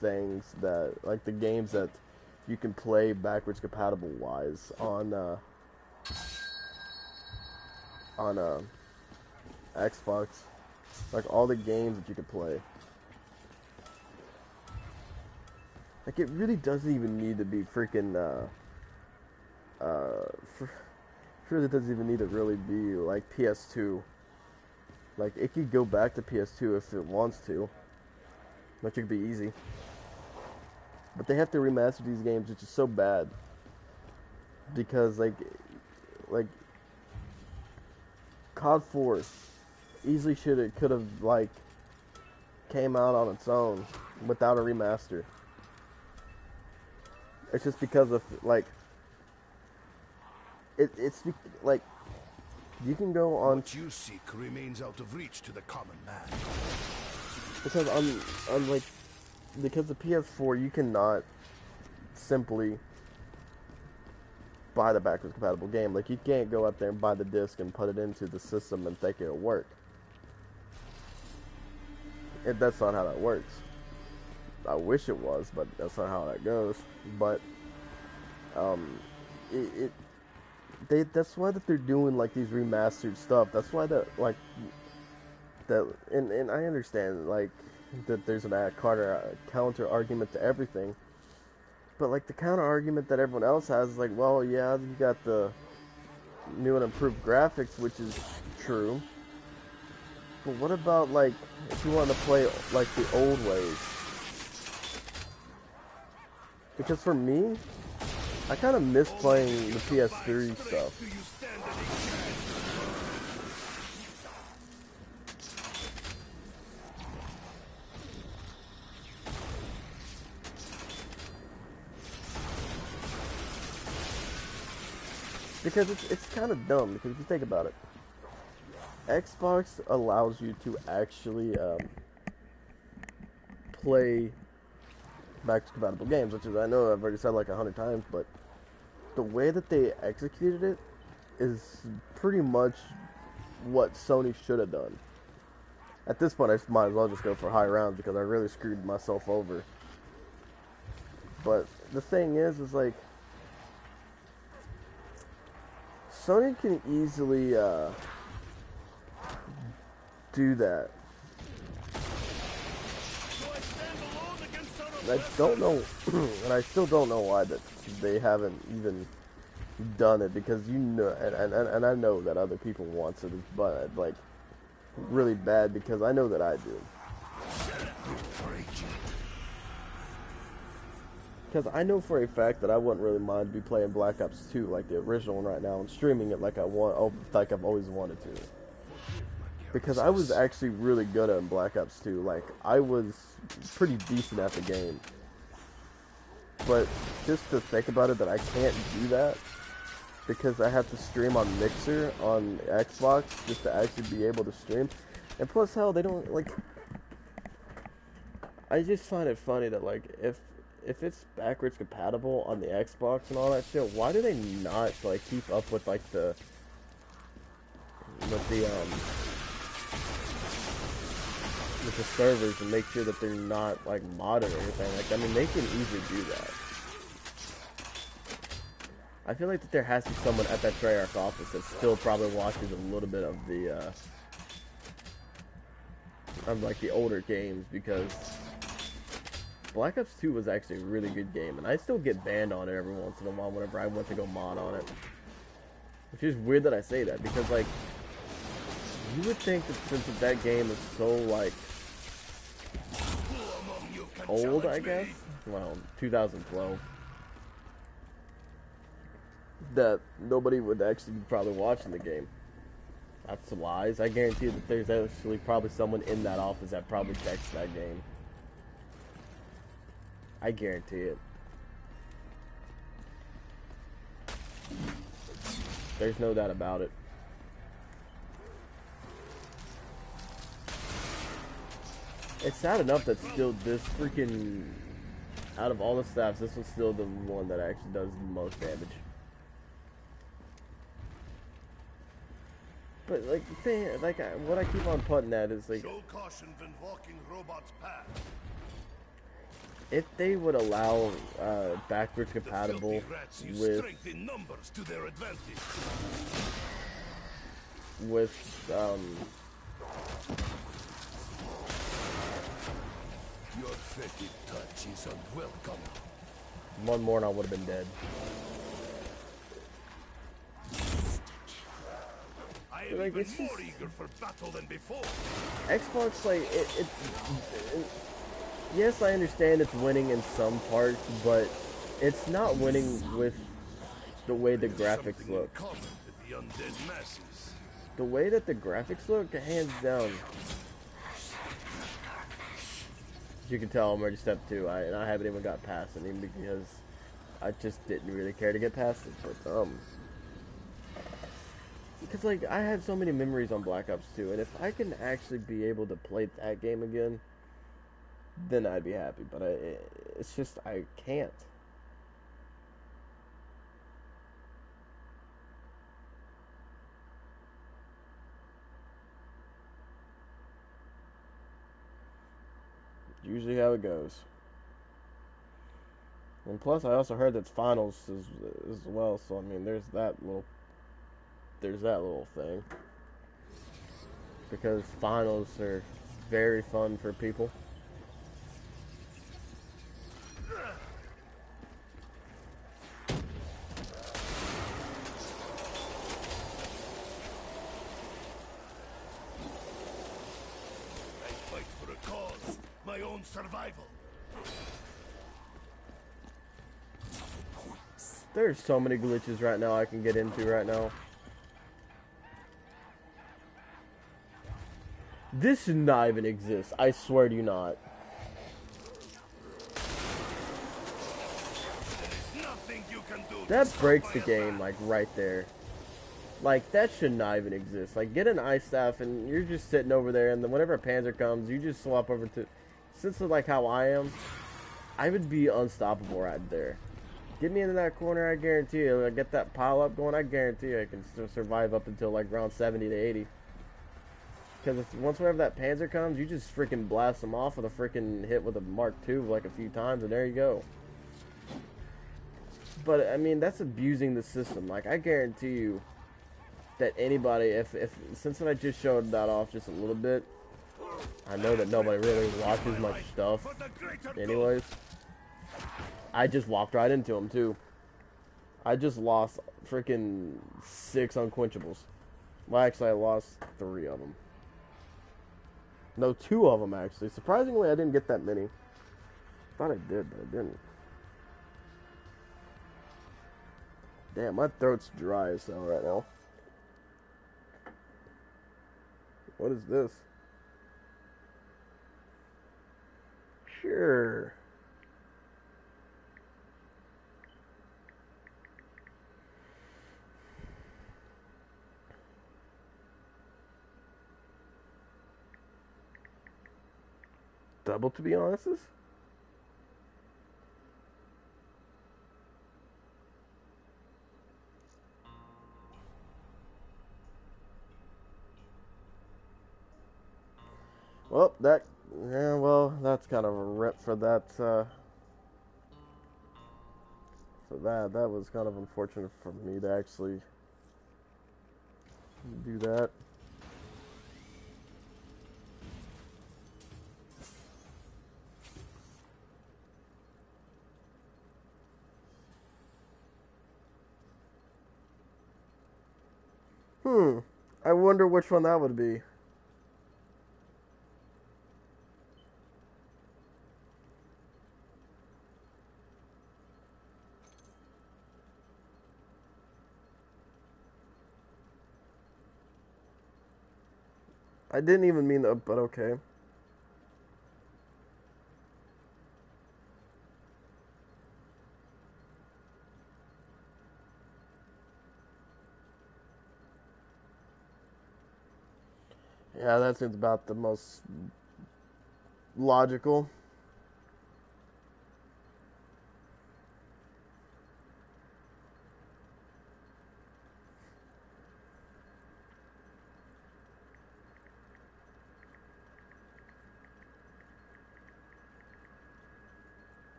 things that, like, the games that you can play backwards compatible wise on Xbox, like all the games that you could play. Like, it really doesn't even need to be freaking really doesn't even need to really be like PS2. Like, it could go back to PS2 if it wants to, which could be easy. But they have to remaster these games, which is so bad. Because, like COD 4 easily could have, like, came out on its own without a remaster. It's just because of, like, it's like, you can go on. What you seek remains out of reach to the common man. Because on like, because the PS4, you cannot simply buy the backwards compatible game. Like, you can't go out there and buy the disc and put it into the system and think it'll work. That's not how that works. I wish it was, but that's not how that goes. But that's why that they're doing, like, these remastered stuff. That's why that, like, that, and I understand, like, that there's a counter argument to everything. But, like, the counter argument that everyone else has is like, well, yeah, you got the new and improved graphics, which is true. But what about, like, if you want to play, like, the old ways? Because for me, I kind of miss playing the PS3 stuff. Because it's kind of dumb, because if you think about it, Xbox allows you to actually play backwards compatible games, which is, I know I've already said like 100 times, but the way that they executed it is pretty much what Sony should have done. At this point, I might as well just go for high rounds because I really screwed myself over. But the thing is like, Sony can easily do that. I don't know, and I still don't know why that they haven't even done it, because, you know, and I know that other people want it, but, like, really bad, because I know that I do. Because I know for a fact that I wouldn't really mind be playing Black Ops 2 like the original one right now and streaming it like I've always wanted to. Because I was actually really good at Black Ops 2. Like, I was pretty decent at the game. But just to think about it, that I can't do that because I have to stream on Mixer on Xbox just to actually be able to stream. And plus, hell, they don't, like, I just find it funny that, like, if it's backwards compatible on the Xbox and all that shit, why do they not, like, keep up with, like, with the servers and make sure that they're not, like, modded or anything? Like, I mean, they can easily do that. I feel like that there has to be someone at that Treyarch office that still probably watches a little bit of of like the older games, because Black Ops 2 was actually a really good game, and I still get banned on it every once in a while whenever I want to go mod on it. Which is weird that I say that, because like, you would think that since that game is so like old, I guess, well, 2012, that nobody would actually be probably watching the game. That's lies. I guarantee that there's actually probably someone in that office that probably checks that game. I guarantee it. There's no doubt about it. It's sad enough that still this freaking, out of all the staffs, this was still the one that actually does the most damage. But like the thing, like what I keep on putting at is like, show caution when walking robots path. If they would allow backwards compatible with your fetid touch is unwelcome. one more and I would have been dead. I am like, even more eager for battle than before. Xbox, like it yes, I understand it's winning in some parts, but it's not winning with the way the graphics look. The undead masses. The way that the graphics look, hands down. As you can tell, I'm already step 2. I haven't even got past it, even because I just didn't really care to get past it. But because like I had so many memories on Black Ops 2, and if I can actually be able to play that game again, then I'd be happy, but it's just, I can't. Usually how it goes. And plus, I also heard that finals as well, so I mean, there's that little thing. Because finals are very fun for people. Survival. There's so many glitches right now I can get into right now. This should not even exist. I swear to you not. That breaks the game, like, right there. Like, that should not even exist. Like, get an ice staff and you're just sitting over there, and then whenever a panzer comes, you just swap over to... Since it's like how I am, I would be unstoppable right there. Get me into that corner, I guarantee you. I get that pile up going, I guarantee you I can still survive up until like round 70 to 80. Because once whenever that panzer comes, you just freaking blast them off with a freaking hit with a Mark II like a few times, and there you go. But I mean, that's abusing the system. Like, I guarantee you that anybody, if since I just showed that off just a little bit, I know that nobody really watches much stuff anyways. I just walked right into him too. I just lost freaking 6 unquenchables. Well, actually I lost 3 of them. No, 2 of them actually. Surprisingly, I didn't get that many. Thought I did, but I didn't. Damn, my throat's dry as hell right now. What is this? Sure. Double, to be honest. Well, that's kind of a rip for that, that was kind of unfortunate for me to actually do that. I wonder which one that would be. I didn't even mean that, but okay. Yeah, that seems about the most logical.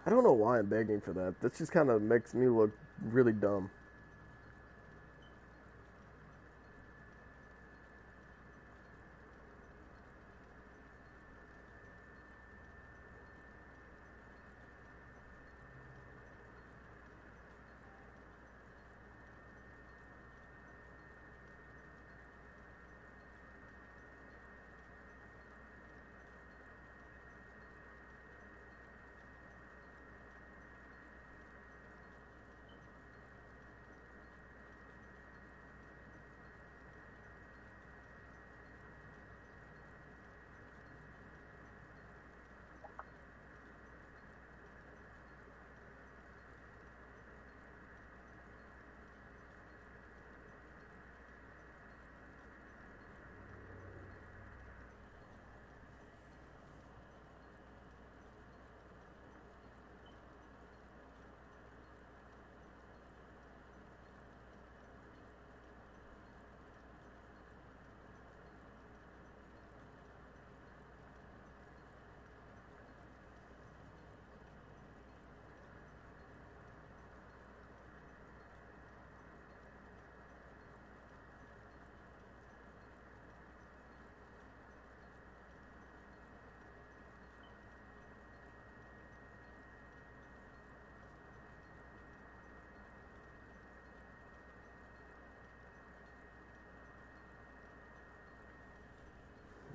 I don't know why I'm begging for that. That just kind of makes me look really dumb.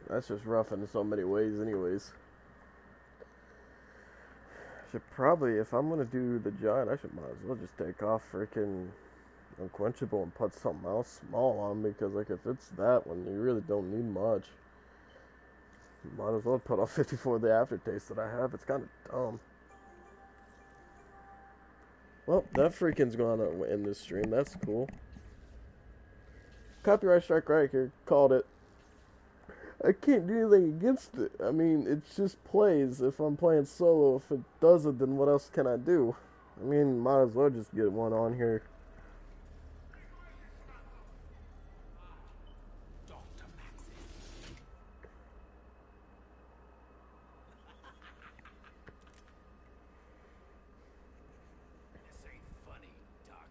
That's just rough in so many ways, anyways. Should probably, if I'm gonna do the giant, I should might as well just take off freaking unquenchable and put something else small on, because like if it's that one, you really don't need much. Might as well put off 54 the aftertaste that I have. It's kind of dumb. Well, that freaking's gonna end this stream. That's cool. Copyright strike right here. Called it. I can't do anything against it. I mean, it just plays. If I'm playing solo, if it doesn't, then what else can I do? I mean, might as well just get one on here. This ain't funny, Doc.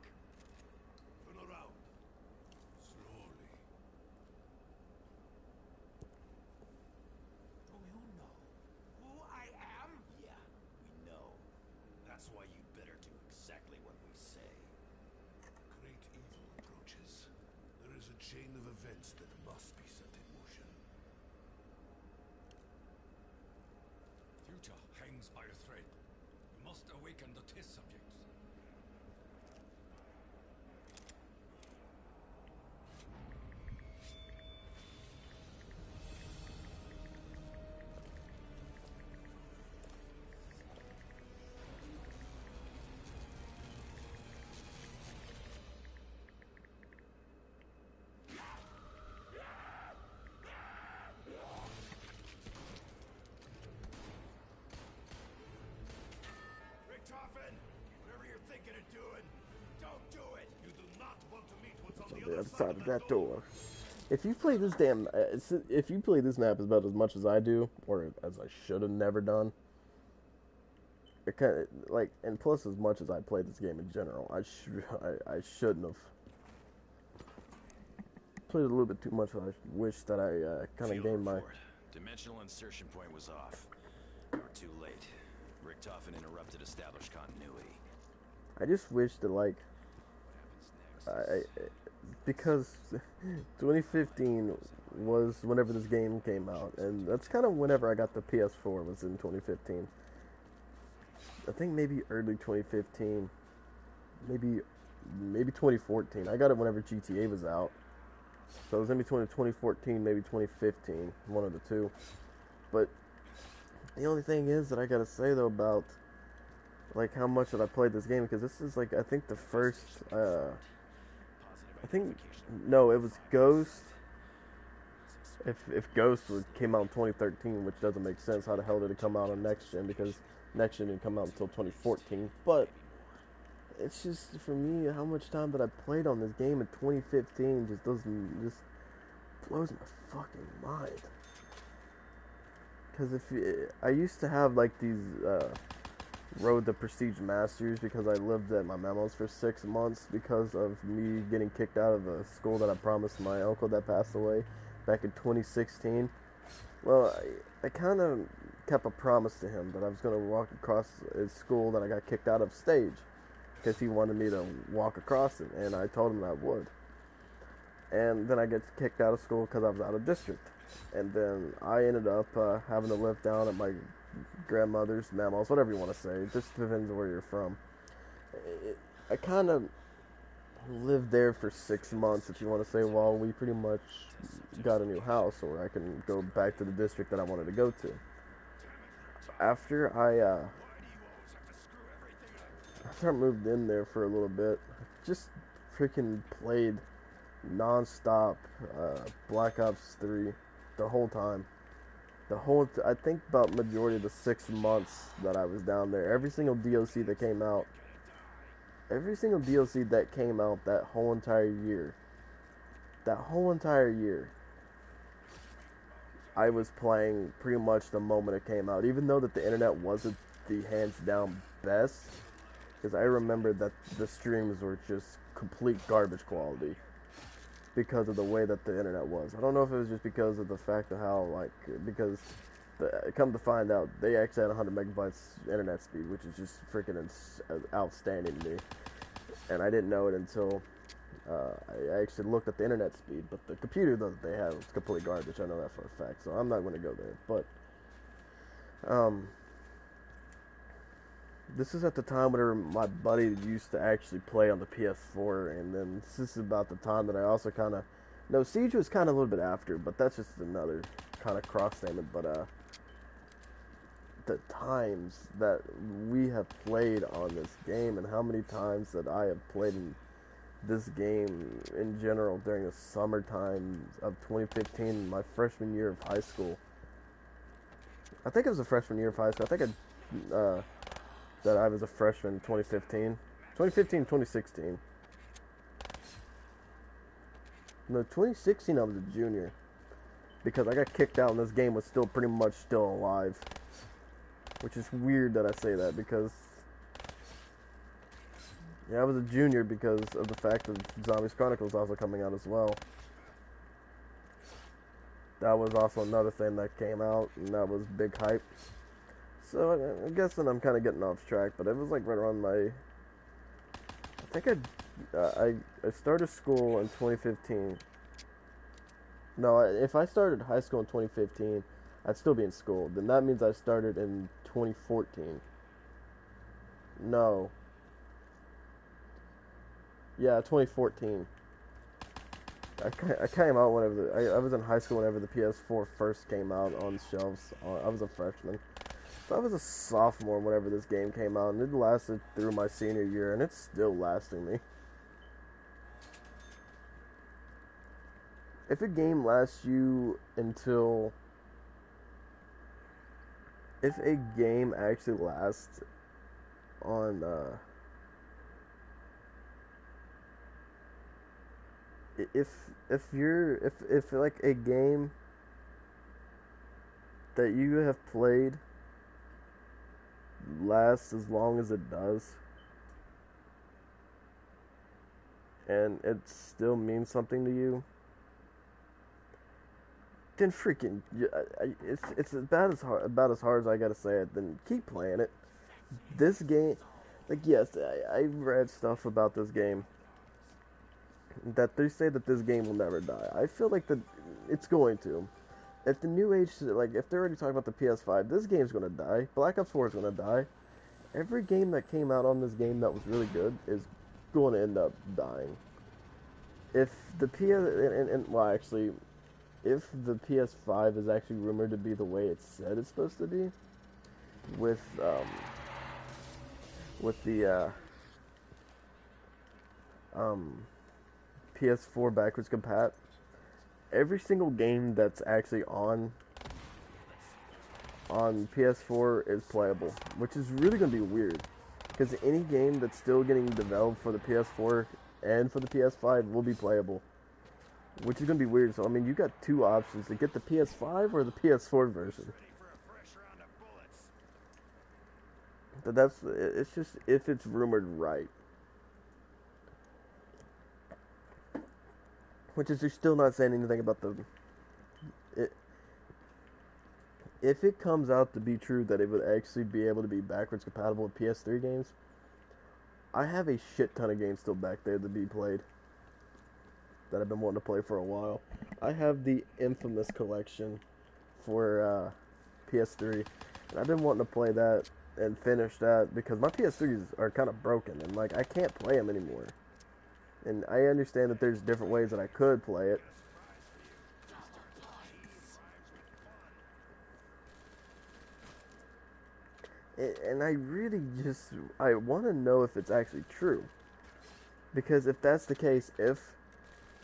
Turn around. Slowly. Do you know who I am? Yeah, we know. That's why you better do exactly what we say. Great evil approaches. There is a chain of events that must be set in motion. Future hangs by a thread. You must awaken the test subjects. Richtofen, whatever you're thinking of doing, don't do it. You do not want to meet what's on On the the other other side of that door. door. If you play this damn, if you play this map about as much as I do, or as I should have never done, it kind of like, and plus as much as I played this game in general, I shouldn't have played a little bit too much. I wish that I kind of gained my. Dimensional insertion point was off. We were too late. Richtofen interrupted established continuity. I just wish that like I because 2015 was whenever this game came out, and that's kind of whenever I got the PS4 was in 2015. I think maybe early 2015, maybe 2014. I got it whenever GTA was out, so it was in between 2014, maybe 2015, one of the two. But the only thing is that I gotta say though about like how much that I played this game, because this is like I think the first I think no, it was Ghost. If Ghost came out in 2013, which doesn't make sense, how the hell did it come out on next gen? Because next gen didn't come out until 2014. But it's just for me how much time that I played on this game in 2015 just blows my fucking mind. Because I used to have like these Road to Prestige Masters because I lived at my mama's for 6 months because of me getting kicked out of a school that I promised my uncle that passed away back in 2016. Well, I kind of kept a promise to him that I was going to walk across his school that I got kicked out of stage because he wanted me to walk across it, and I told him that I would. And then I get kicked out of school because I was out of district. And then I ended up having to live down at my grandmother's, mama's, whatever you want to say. It just depends on where you're from. I kind of lived there for 6 months, if you want to say, while we pretty much got a new house, or I can go back to the district that I wanted to go to. After I moved in there for a little bit, just freaking played non-stop Black Ops 3 the whole time. I think about majority of the 6 months that I was down there, every single DLC that came out that whole entire year, I was playing pretty much the moment it came out, even though that the internet wasn't the hands down best, because I remember that the streams were just complete garbage quality because of the way that the internet was. I don't know if it was just because of the fact of how, because come to find out, they actually had 100 megabytes internet speed, which is just freaking outstanding to me. And I didn't know it until I actually looked at the internet speed. But the computer that they had was complete garbage. I know that for a fact, so I'm not going to go there. But this is at the time whenever my buddy used to actually play on the PS4, and then this is about the time that I also kind of... No, Siege was kind of a little bit after, but that's just another kind of cross-statement. But the times that we have played on this game, and how many times that I have played in this game in general during the summertime of 2015, my freshman year of high school. I think it was the freshman year of high school. I think that I was a freshman in 2015. 2016. No, 2016 I was a junior. Because I got kicked out and this game was still pretty much still alive. Which is weird that I say that, because... Yeah, I was a junior because of the fact of Zombies Chronicles also coming out as well. That was also another thing that came out, and that was big hype. So I'm guessing I'm kind of getting off track, but it was like right around my... I think I started school in 2015. No, if I started high school in 2015, I'd still be in school. Then that means I started in 2014. No. Yeah, 2014. I came out whenever I was in high school whenever the PS4 first came out on shelves. I was a freshman. So I was a sophomore whenever this game came out, and it lasted through my senior year, and it's still lasting me. If a game lasts you until... If a game actually lasts on... If like a game that you have played lasts as long as it does, and it still means something to you, then freaking it's about as hard as I gotta say it. Then keep playing it. This game, like, yes, I read stuff about this game. that they say that this game will never die. I feel like it's going to. If the new age, like if they're already talking about the PS5, this game's gonna die. Black Ops 4 is gonna die. Every game that came out on this game that was really good is going to end up dying. If the well, actually, if the PS5 is actually rumored to be the way it's said it's supposed to be, with the PS4 backwards compat, every single game that's actually on PS4 is playable, which is really going to be weird, because any game that's still getting developed for the PS4 and for the PS5 will be playable, which is going to be weird. So I mean, you got two options to get the PS5 or the PS4 version. But it's just if it's rumored right. Which is, they're still not saying anything about if it comes out to be true that it would actually be able to be backwards compatible with PS3 games, I have a shit ton of games still back there to be played that I've been wanting to play for a while. I have the Infamous collection for PS3, and I've been wanting to play that and finish that because my PS3s are kind of broken and like I can't play them anymore. And I understand that there's different ways that I could play it. And I really I want to know if it's actually true. Because if that's the case, if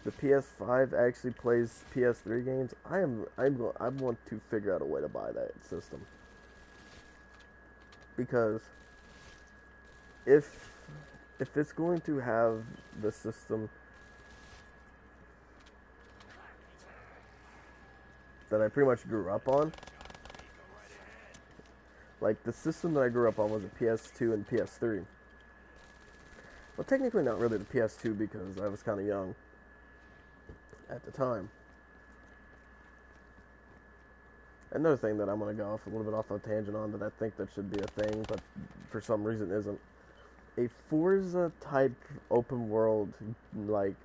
the PS5 actually plays PS3 games, I want to figure out a way to buy that system. Because if it's going to have the system that I pretty much grew up on, like the system that I grew up on was a PS2 and PS3. Well, technically not really the PS2 because I was kind of young at the time. Another thing that I'm going to go off a little bit off a tangent on that I think that should be a thing, but for some reason isn't. A Forza type open world like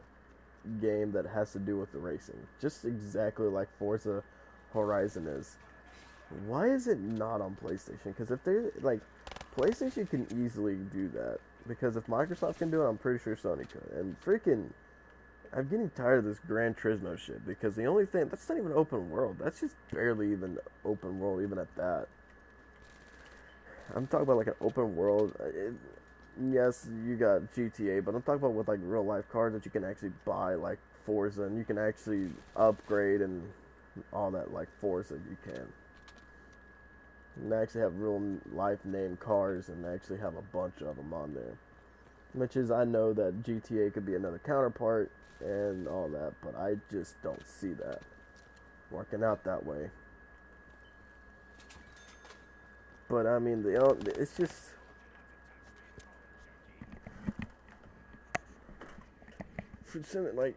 game that has to do with the racing. Just exactly like Forza Horizon is. Why is it not on PlayStation? Because if they like, PlayStation can easily do that. Because if Microsoft can do it, I'm pretty sure Sony could. And freaking, I'm getting tired of this Gran Turismo shit. Because the only thing, that's not even open world. That's just barely even open world, even at that. I'm talking about like an open world. Yes, you got GTA, but I'm talking about with like real life cars that you can actually buy, like Forza, and you can actually upgrade and all that like Forza you can. And actually have real life name cars and actually have a bunch of them on there. Which is, I know that GTA could be another counterpart and all that, but I just don't see that working out that way. But I mean, it's just, since it like,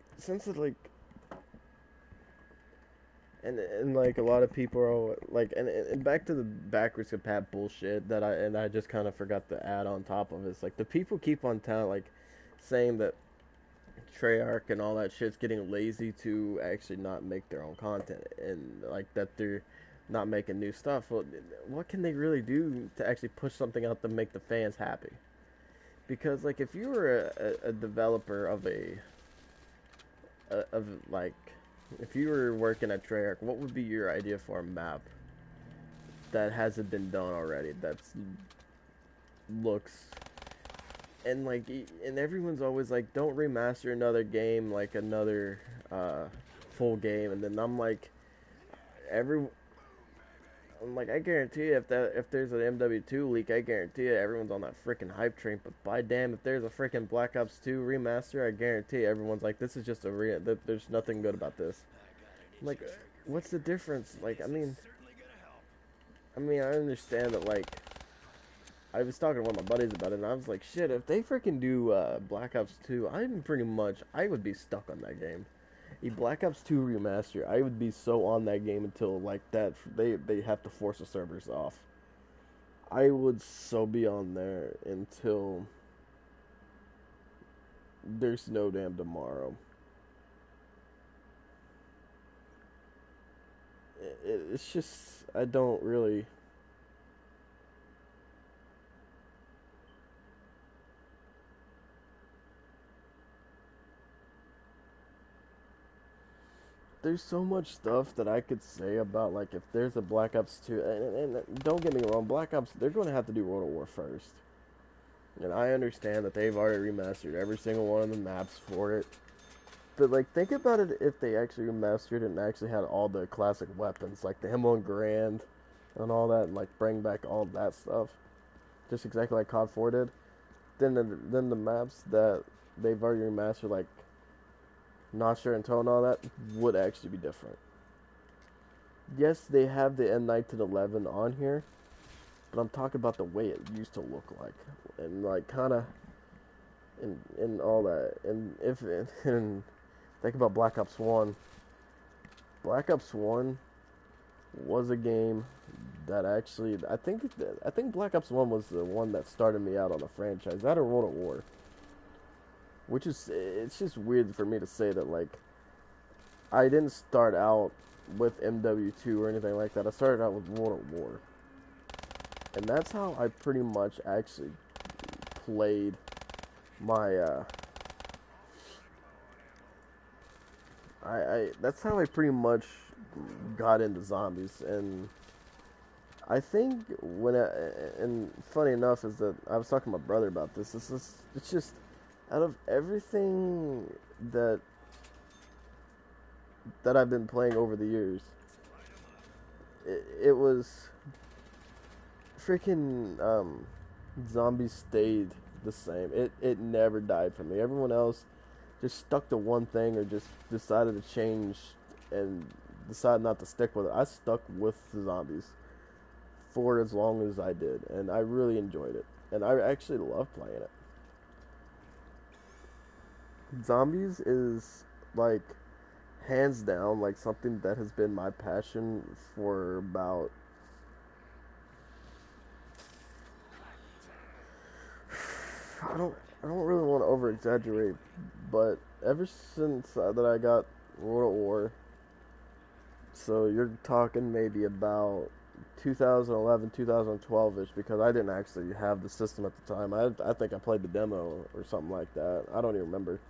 and like a lot of people are like, and back to the backwards compat bullshit that I just kind of forgot to add on top of it. It's like the people keep on like saying that Treyarch and all that shit's getting lazy to actually not make their own content, and like that they're not making new stuff. Well, what can they really do to actually push something out to make the fans happy? Because like if you were a developer of like, if you were working at Treyarch, what would be your idea for a map that hasn't been done already? That's looks and like, and everyone's always like, don't remaster another game like another full game, and then I'm like, I guarantee you, if there's an MW2 leak, I guarantee you everyone's on that freaking hype train. But by damn, if there's a freaking Black Ops 2 remaster, I guarantee you everyone's like, this is just there's nothing good about this. I'm like, what's the difference? Like, I mean, I understand that, like, I was talking to one of my buddies about it, and I was like, shit, if they freaking do Black Ops 2, I would be stuck on that game. A Black Ops 2 remaster, I would be so on that game until, like, that they have to force the servers off. I would so be on there until there's no damn tomorrow. It's just, I don't really. There's so much stuff that I could say about, like, if there's a Black Ops 2, and don't get me wrong, Black Ops, they're going to have to do World at War first. And I understand that they've already remastered every single one of the maps for it. But, like, think about it if they actually remastered it and actually had all the classic weapons, like the M1 Grand and all that, and, like, bring back all that stuff. Just exactly like COD 4 did. Then the maps that they've already remastered, like Nosher and Toe and all that, would actually be different. Yes, they have the M1911 on here, but I'm talking about the way it used to look like, and like kind of, and all that. And think about Black Ops 1. Black Ops 1 was a game that actually, I think Black Ops 1 was the one that started me out on the franchise. That or World at War. Which is, it's just weird for me to say that, like, I didn't start out with MW2 or anything like that. I started out with World at War. And that's how I pretty much actually played my, that's how I pretty much got into zombies. And I think and funny enough is that I was talking to my brother about this. It's just, out of everything that I've been playing over the years, it was freaking Zombies stayed the same. It never died for me. Everyone else just stuck to one thing or just decided to change and decided not to stick with it. I stuck with the Zombies for as long as I did, and I really enjoyed it, and I actually love playing it. Zombies is, like, hands down, like, something that has been my passion for about, I don't really want to over exaggerate, but ever since that I got World at War, so you're talking maybe about 2011, 2012-ish, because I didn't actually have the system at the time. I think I played the demo or something like that. I don't even remember.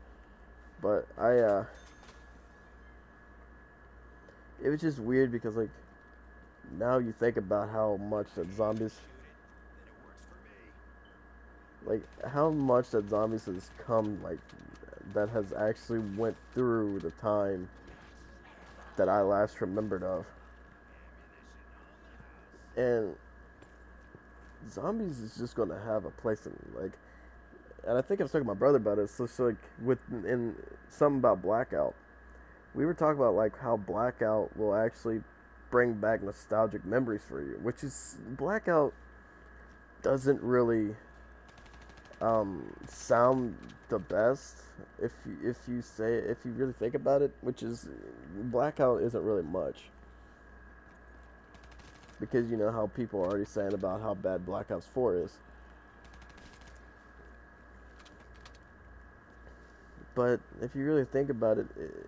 But it was just weird because, like, now you think about how much that Zombies, like, how much that Zombies has come, like, that has actually went through the time that I last remembered of. And Zombies is just going to have a place in, like, and I think I was talking to my brother about it. So it's like in something about Blackout. We were talking about, like, how Blackout will actually bring back nostalgic memories for you, which is, Blackout doesn't really sound the best if you really think about it, which is, Blackout isn't really much, because you know how people are already saying about how bad Black Ops 4 is. But if you really think about it,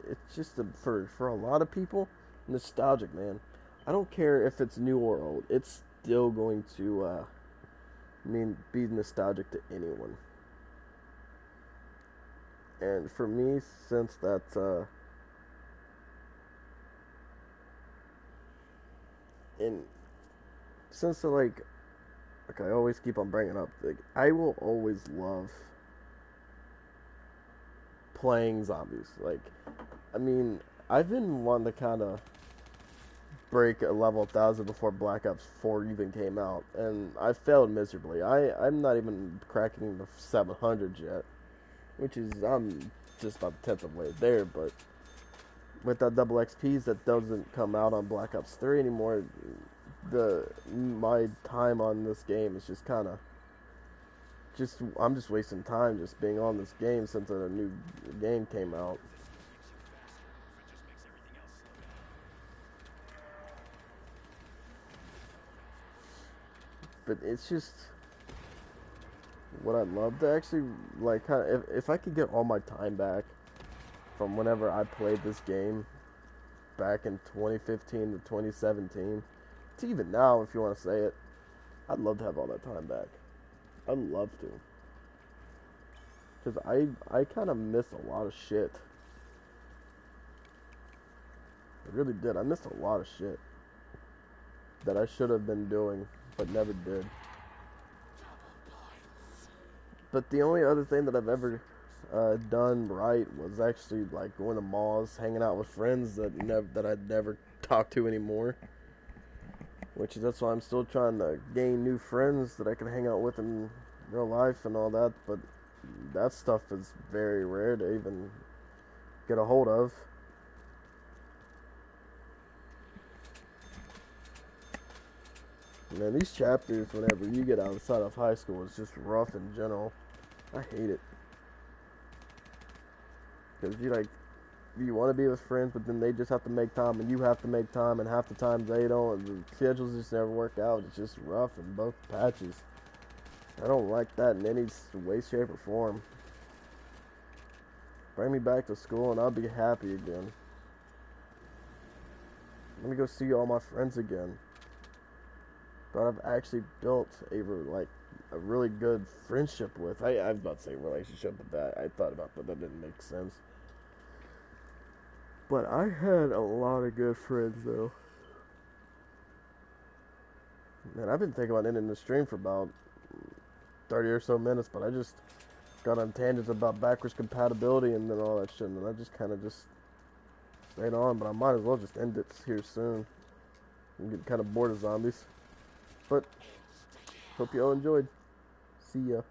it's just for a lot of people, nostalgic, man. I don't care if it's new or old. It's still going to be nostalgic to anyone. And for me, since that's and since like I always keep on bringing up, like, I will always love playing zombies. Like, I mean, I've been wanting to kind of break a level 1000 before Black Ops 4 even came out, and I failed miserably. I'm not even cracking the 700 yet, which is, I'm just about the 10th of the way there. But with that double XPs that doesn't come out on Black Ops 3 anymore, my time on this game is just kind of I'm just wasting time just being on this game since a new game came out. But it's just, what I'd love to actually, like, kind of, if I could get all my time back from whenever I played this game back in 2015 to 2017, to even now, if you want to say it, I'd love to have all that time back. I'd love to. Because I kind of miss a lot of shit. I really did. I missed a lot of shit that I should have been doing, but never did. But the only other thing that I've ever done right was actually like going to malls, hanging out with friends that I'd never talked to anymore. That's why I'm still trying to gain new friends that I can hang out with in real life and all that. But that stuff is very rare to even get a hold of. Man, these chapters, whenever you get outside of high school, it's just rough in general. I hate it. Because you want to be with friends, but then they just have to make time, and you have to make time, and half the time they don't, and the schedules just never work out. It's just rough in both patches. I don't like that in any way, shape, or form. Bring me back to school, and I'll be happy again. Let me go see all my friends again. But I've actually built a really good friendship with. I was about to say relationship, but that I thought about, but that didn't make sense. But I had a lot of good friends though. Man, I've been thinking about ending the stream for about 30 or so minutes, but I just got on tangents about backwards compatibility and then all that shit, and I just kind of just stayed on. But I might as well just end it here soon. I'm getting kind of bored of zombies. But hope you all enjoyed. See ya.